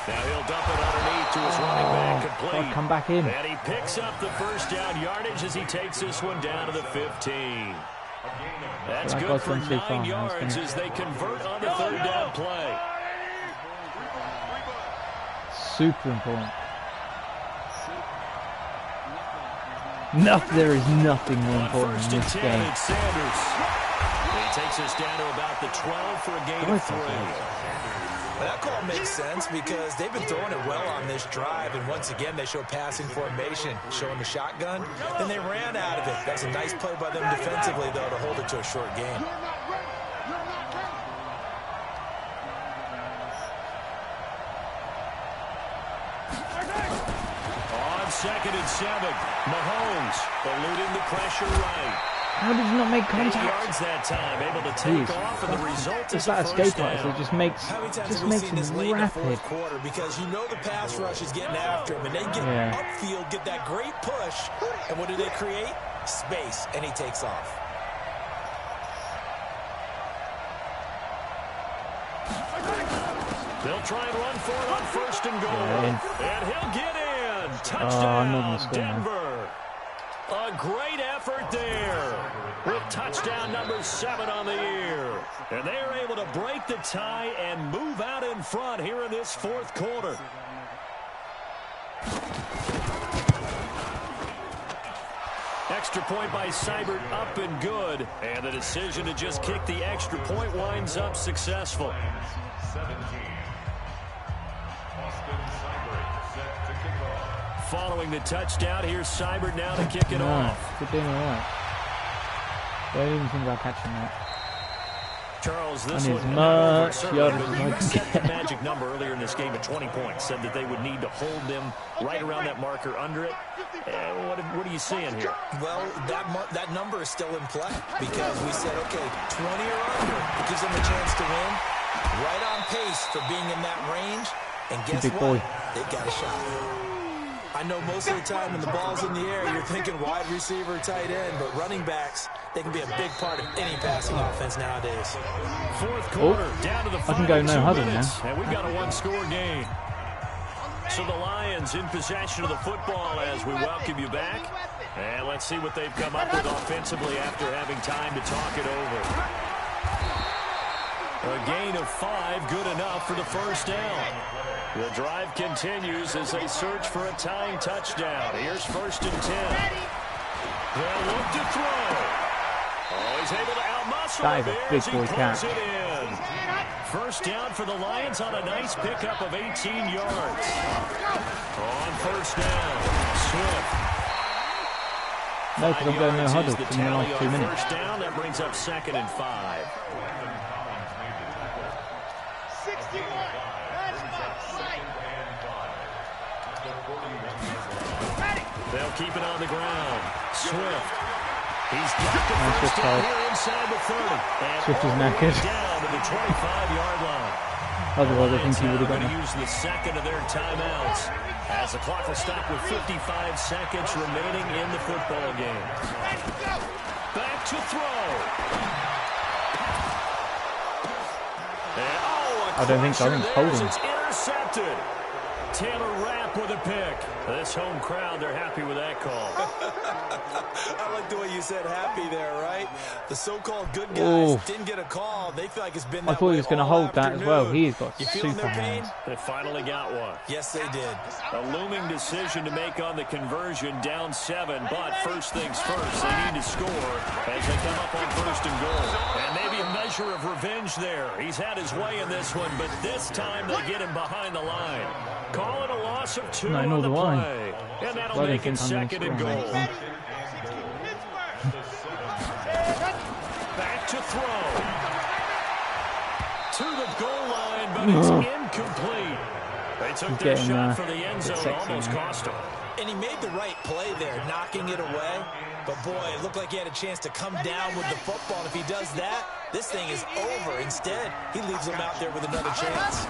Now he'll dump it underneath to his running back, complete. Come back in. And he picks up the first down yardage as he takes this one down to the 15. That's good for 9 yards as they convert on the third down play. Super important. There is nothing more important in this game. Sanders. He takes us down to about the 12 for a gain of 3. That call makes sense because they've been throwing it well on this drive, and once again they show passing formation, showing the shotgun. Then they ran out of it. That's a nice play by them defensively, though, to hold it to a short gain. On 2nd and 7, Mahomes eluding the pressure right. How did you not make 8 contact? yards that time, able to take off, and the result is a first down. So it just makes him rapid. Quarter because you know the pass rush is getting after him, and they get upfield, get that great push, and what do they create? Space, and he takes off. They'll try and run for it on 1st and goal, and he'll get in. Touchdown, Denver. A great effort there with touchdown number 7 on the year. And they are able to break the tie and move out in front here in this 4th quarter. Extra point by Seibert, up and good. And the decision to just kick the extra point winds up successful. 17. Austin Seibert set to kick off. Following the touchdown, here's Seibert now to kick it off. Good doing all right. Don't even think about catching that. Charles, this one much you set the magic number earlier in this game at 20 points. Said that they would need to hold them right around that marker under it. What are you seeing here? Well, that number is still in play because we said, okay, 20 or under. It gives them a chance to win. Right on pace for being in that range. And guess what? They got a shot. I know most of the time when the ball's in the air, you're thinking wide receiver, tight end, but running backs, they can be a big part of any passing offense nowadays. 4th quarter, down to the final 2 minutes, and we've got a 1-score game. So the Lions in possession of the football as we welcome you back. And let's see what they've come up with offensively after having time to talk it over. A gain of 5, good enough for the first down. The drive continues as they search for a tying touchdown. Here's 1st and 10. They'll look to throw. Oh, he's able to outmuscle that is him a big as he boy pulls catch. it in. First down for the Lions on a nice pickup of 18 yards. On 1st down, Swift. No, because I'm going no huddle in the last 2 minutes. First down, that brings up 2nd and 5. 61. That's my sight. They'll keep it on the ground. Swift. He's got the first down here inside the 30. And Swift is knackered. Down to the 25-yard line. Otherwise, I think he would have going got to it. use the second of their timeouts as the clock will stop with 55 seconds remaining in the football game. Back to throw. And, I don't think so. I think it's holding. It's intercepted. Taylor Rapp with a pick. This home crowd, they're happy with that call. I like the way you said happy there, right? The so-called good guys didn't get a call. They feel like it's been that I thought he was going to hold that as well. He's got You feeling super their pain? hands. They finally got one. Yes, they did. A looming decision to make on the conversion, down 7, but first things first, they need to score as they come up on 1st and goal. And maybe a measure of revenge there. He's had his way in this one, but this time they get him behind the line. Call it a loss of 2 on the play. And that'll make it 2nd and goal. Back to throw. To the goal line, but it's incomplete. They took their shot for the end zone, almost cost him. And he made the right play there, knocking it away. But, boy, it looked like he had a chance to come down with the football. And if he does that, this thing is over. Instead, he leaves him out there with another chance.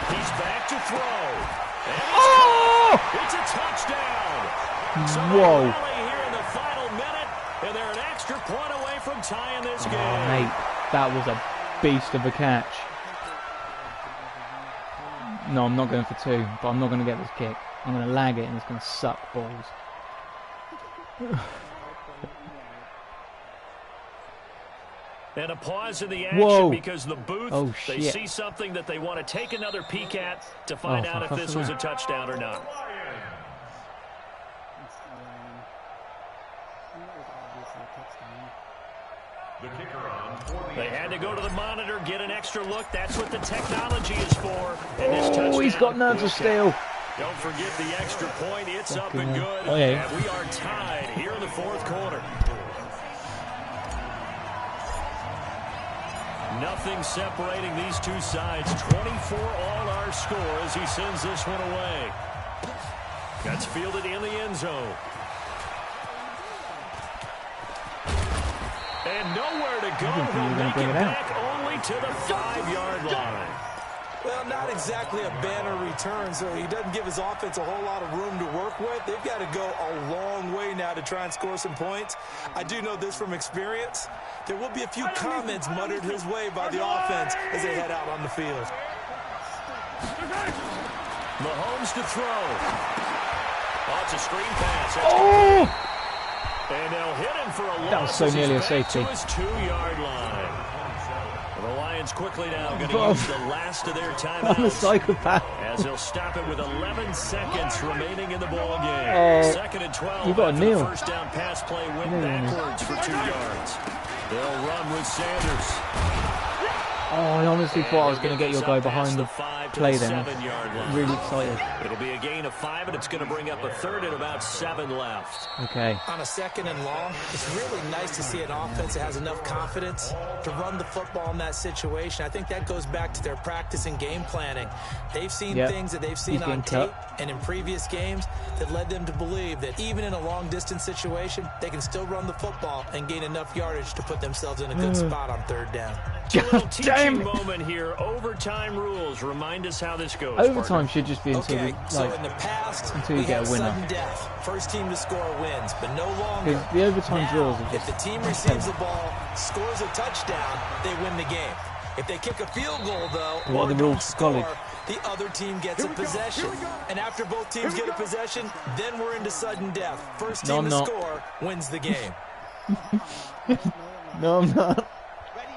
He's back to throw. And it's a touchdown. So Whoa. here in the final minute, and they're an extra point away from tying this game. Oh, mate, that was a beast of a catch. No, I'm not going for 2, but I'm not going to get this kick. I'm going to lag it, and it's going to suck balls. And a pause in the action because the booth, they shit. see something that they want to take another peek at to find out if this was a touchdown or not. They had to go to the monitor, get an extra look. That's what the technology is for. And this touchdown, He's got nerves of steel. Don't forget the extra point. It's up and good. Oh, yeah. And we are tied here in the 4th quarter. Nothing separating these two sides. 24 all our score as he sends this one away. That's fielded in the end zone. And nowhere to go. He'll make it back only to the 5-yard line. Well, not exactly a banner return, so he doesn't give his offense a whole lot of room to work with. They've got to go a long way now to try and score some points. I do know this from experience. There will be a few comments muttered his way by the offense as they head out on the field. Mahomes to throw. Oh, it's a screen pass. And they'll hit him for a loss. That was so nearly a safety. To his 2-yard line. The Lions quickly now going to use the last of their timeouts. I'm a psychopath. As they'll stop it with 11 seconds remaining in the ball game. 2nd and 12. You got a kneel. The first down pass play went backwards for 2 yards. They'll run with Sanders. Oh, I honestly thought I was going to get your guy behind the play then. Really excited. It'll be a gain of 5, and it's going to bring up a 3rd and about 7 left. Okay. On a 2nd and long, it's really nice to see an offense that has enough confidence to run the football in that situation. I think that goes back to their practice and game planning. They've seen things that they've seen on tape and in previous games that led them to believe that even in a long-distance situation, they can still run the football and gain enough yardage to put themselves in a good spot on 3rd down. God damn moment here. Overtime rules. Remind us how this goes. Overtime should just be until in the past, until you get a winner. Sudden death. First team to score wins, but no longer. Because the overtime draws are if just the team receives the ball, scores a touchdown, they win the game. If they kick a field goal, though, what are the rules for college? The other team gets a possession. And after both teams get a possession, then we're into sudden death. First team to score wins the game. No, I'm not.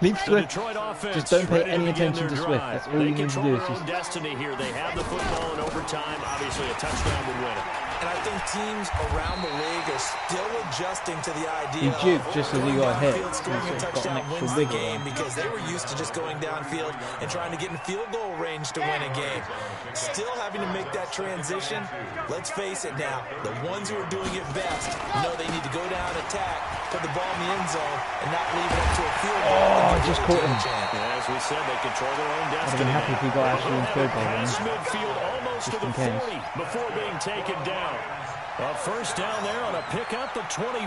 Leave Swift. Detroit offense Just don't pay ready any to begin attention to their Swift. drive. That's all They you need to control do. their own destiny here. They have the football in overtime. Obviously, a touchdown would win it. And I think teams around the league are still adjusting to the idea He juked just as he got hit. downfield scoring a He's got an touchdown extra wins the wiggle game there. because they were used to just going downfield and trying to get in field goal range to win a game. Still having to make that transition. Let's face it now, the ones who are doing it best know they need to go down, attack, put the ball in the end zone, and not leave it up to a field goal. Oh, I just caught him. As we said, they control their own I'd have destiny. been happy if he got actually in field goal range. Midfield almost to Just the in case. 40 before being taken down. A first down there on a pick up the 25.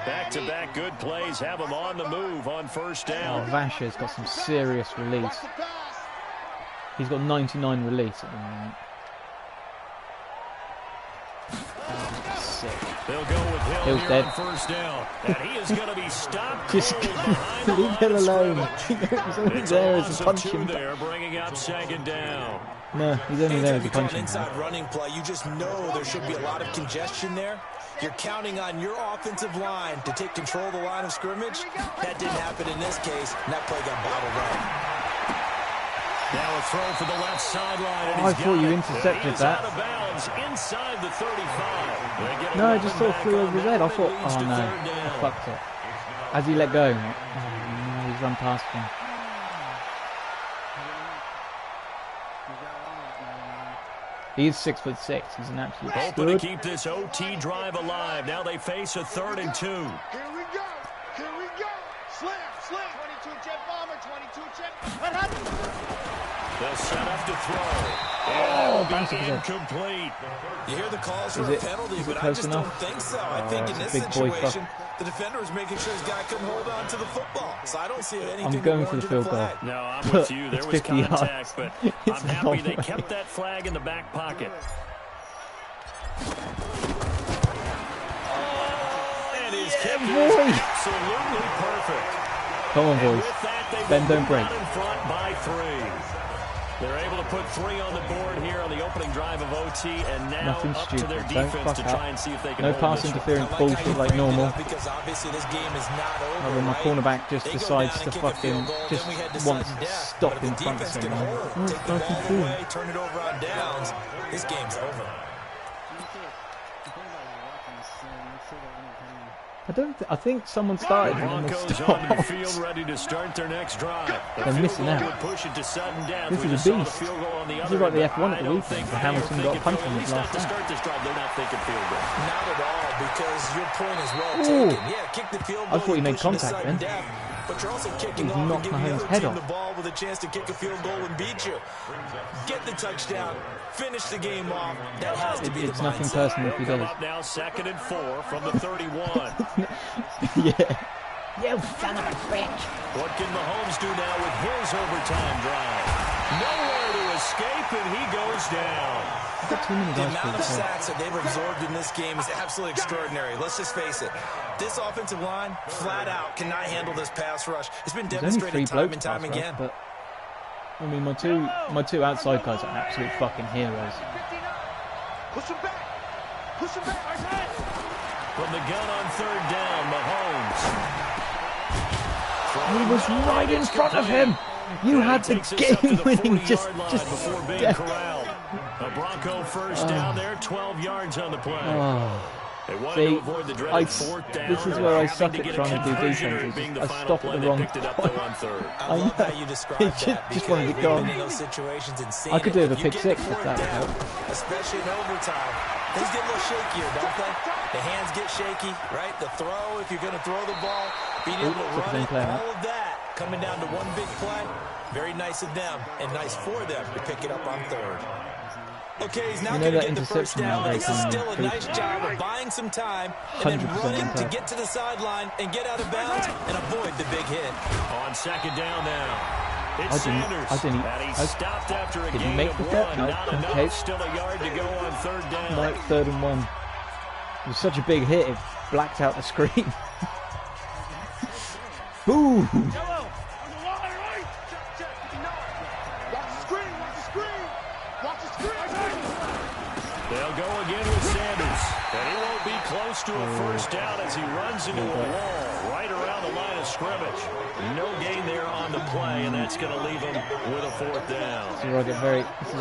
Back-to-back good plays have them on the move on first down. Oh, Vasher's got some serious release. He's got 99 release at the moment. Sick. They'll go with Hill Hill's here dead. on first down. And he is going to be stopped Just cold behind the leave line him of alone. scrimmage. He's only It's there a as loss a of punch 2 him. there, bringing up second down. No, he's only there as Anytime a you call punch an him. inside running play, you just know there should be a lot of congestion there. You're counting on your offensive line to take control of the line of scrimmage. That didn't happen in this case, and that play got bottled up. Now a throw for the left sideline. And Oh, I he's thought got you it. intercepted He's that. out of bounds inside the 35. They get it No, I running just sort of back flew on over his that head. I one. It thought, leads oh to no, third I down. fucked it. As he let go, oh no, he's run past him. He's 6'6". He's an absolute Hoping to stud. keep this OT drive alive. Now they face a 3rd and 2. Here we go. Here we go. Slam, slam. 22 jet bomber, 22 jet. What happened? They'll set up to throw. Oh, It'll bounce be it up. incomplete. You hear the calls for Is a it- penalty, is it but I close just enough? don't think so. I Oh, think it's in a this big boy situation, the defender was making sure his guy couldn't hold on to the football. So I don't see anything I'm going for the that field warranted a goal. flag. No, I'm But with you. There it's was 50 yards. contact, but It's I'm a happy long they way. kept that flag in the back pocket. And his kick is boy. absolutely perfect. Come on, And boys. with that, they Ben, will don't move break. out in front by 3. They're able to put 3 on the board here on the opening drive of OT, and now Nothing up to their stupid. Don't defense fuck to up. try and see if they can No hold pass this one. interference I like how bullshit you like framed it normal. up because obviously this game is not over, And then my right? cornerback just They go decides down to and kick a fucking field goal, just then we head to wants sudden to death. stop But if in the front of defense can someone. hold, Oh, take the fucking ball cool. away, turn it over on downs, this game's over. I think someone started and then they Broncos onto the stopped. field, ready to start their next drive. The They're field missing goal out. would push it to sudden death. This We is a just saw the beast. field goal on the This other is like the end, but F1 at I the don't weekend, think where they Hamilton are got thinking punched field- in at his least not last to lap. start this drive. They're not thinking field goal. Not at all, because your point is well Ooh. taken. Yeah, kick the field I goal, thought he you made push it to contact sudden then. death, but you're also kicking He's off and knocked giving the Mahomes' other head team off. the ball with a chance to kick a field goal and beat you. Get the touchdown, finish the game off. That has to be the It's nothing mindset. personal if he They'll come does. up now 2nd and 4 from the 31. Yeah. You son of a bitch. What can Mahomes do now with his overtime drive? Nowhere to escape, and he goes down. I've got too many The guys amount of for the sacks that they've absorbed in this game is absolutely extraordinary. Let's just face it. This offensive line, flat out, cannot handle this pass rush. It's been There's only 3 demonstrated time blokes and time pass rush, again. but I mean my two outside guys are absolute fucking heroes. Push him back. Push him back. From the gun on 3rd down, Mahomes. He was right in front of him. You had the game-winning just before being death. corralled. A Bronco first down there, 12 yards on the play. Oh. They wanted See, to avoid the dreaded 4th down. this is where I having suck to at get a trying to do conversion, defenses. being the I final stop play, at the they wrong picked it up point. though on 3rd. I love how you describe that. Just wanted it because gone. you've been in those situations and seen I could do it. the If you pick get six the if that would fourth down, help. especially in overtime, things get a little shakier, don't they? The hands get shaky, right? The throw, if you're going to throw the ball, being able to took run his own it, play out. all of that coming down to one big play. Very nice of them and nice for them to pick it up on 3rd. Okay, he's now You know going to that get the first interception down. that This they is can still a do? nice job of buying some time and then 100% running to impact. get to the sideline and get out of bounds and avoid the big hit. On 2nd down now. It's Sanders. I didn't. And he stopped after a Did he gain make of the step? 1. No. Not enough. Okay. Still a yard to go on 3rd down. Like 3rd and 1. It was such a big hit, it blacked out the screen. Boom! They'll go again with Sanders. And he won't be close to a first down as he runs into a wall right around the line of scrimmage. No gain there on the play, and that's going to leave him with a fourth down. This is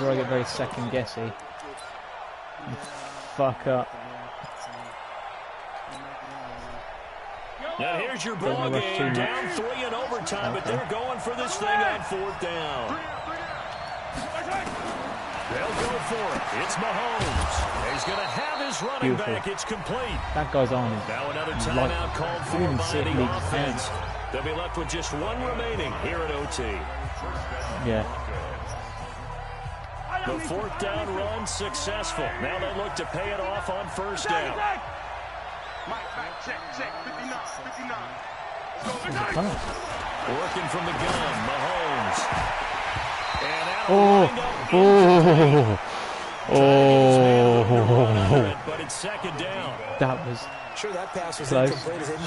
where I get very second guessy. Fuck up. Now here's your ball game, down 3 in overtime, but they're going for this thing on fourth down. They'll go for it. It's Mahomes. He's going to have his running back. It's complete. That guy's on his. Now another timeout called for by the offense. They'll be left with just one remaining here at OT. Yeah. The fourth down run successful. Now they look to pay it off on first down. Working from the gun, Mahomes. And but it's second down. That was sure that pass was close.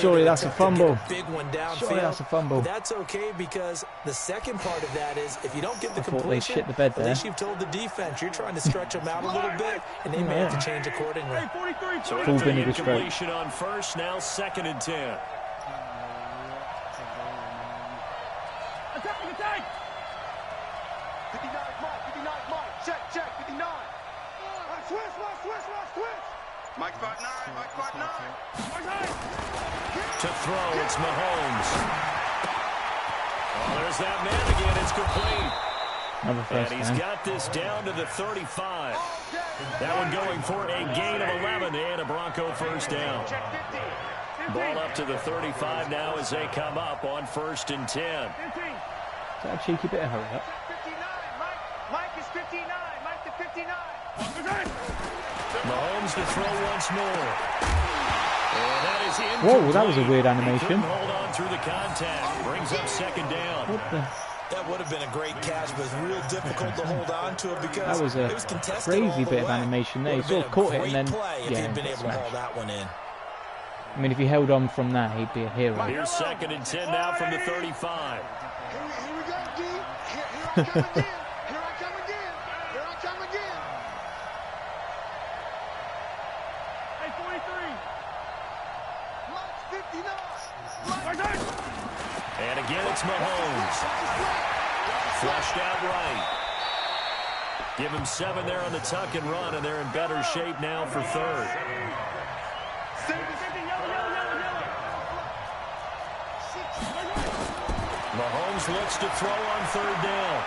Surely that's a fumble. Big one downfield. Surely that's a fumble. But that's okay because the second part of that is if you don't get the completion, they shit the bed there. At least you've told the defense you're trying to stretch them out a little bit, and they may have to change accordingly. So after the incompletion on first, now second and 10. Attack! 59, Mike, check, 59. Switch. Mike 5'9. To throw, it's Mahomes. Oh, there's that man again. It's complete. And he's got this down to the 35. That one going for a gain of 11 and a Bronco first down. Ball up to the 35 now as they come up on first and 10. Is that a cheeky bit of hurry up? 59, Mike is 59. Mike to 59. Mahomes to throw once more. And that is incomplete. Whoa, that was a weird animation. Hold on through the contact. Brings up second down. What the? That would have been a great catch, but it's real difficult to hold on to it because that was a it was contested crazy bit of animation there. He sort of caught it and then if he'd been able to haul that one in. I mean, if he held on from that, he'd be a hero. Here's second and 10 now from the 35. Here we go, D. Here I come again. Here I come again. Hey, 43. Mike's 59. And again, it's Mahomes. Flushed out right. Give him 7 there on the tuck and run, and they're in better shape now for third. Mahomes looks to throw on third down.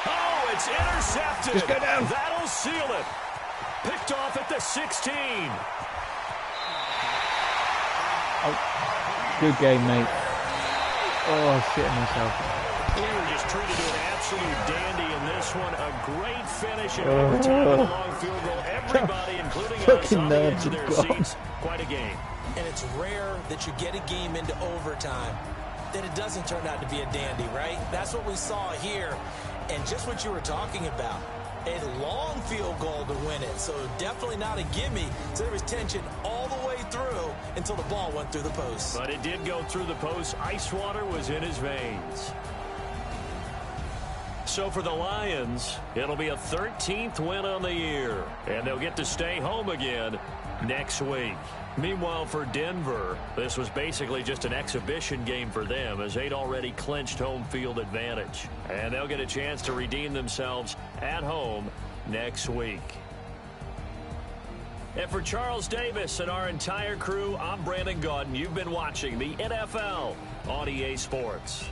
Oh, it's intercepted. Just go down. That'll seal it. Picked off at the 16. Oh, good game, mate. Oh, I'm shitting myself. They were just treated to an absolute dandy in this one. A great finish in overtime with a long field goal. Everybody, including us, on the edge of their seats. Quite a game. And it's rare that you get a game into overtime that it doesn't turn out to be a dandy, right? That's what we saw here. And just what you were talking about, a long field goal to win it. So definitely not a gimme. So there was tension all the way through until the ball went through the post. But it did go through the post. Ice water was in his veins. So for the Lions, it'll be a 13th win on the year. And they'll get to stay home again next week. Meanwhile, for Denver, this was basically just an exhibition game for them as they'd already clinched home field advantage. And they'll get a chance to redeem themselves at home next week. And for Charles Davis and our entire crew, I'm Brandon Gaudin. You've been watching the NFL on EA Sports.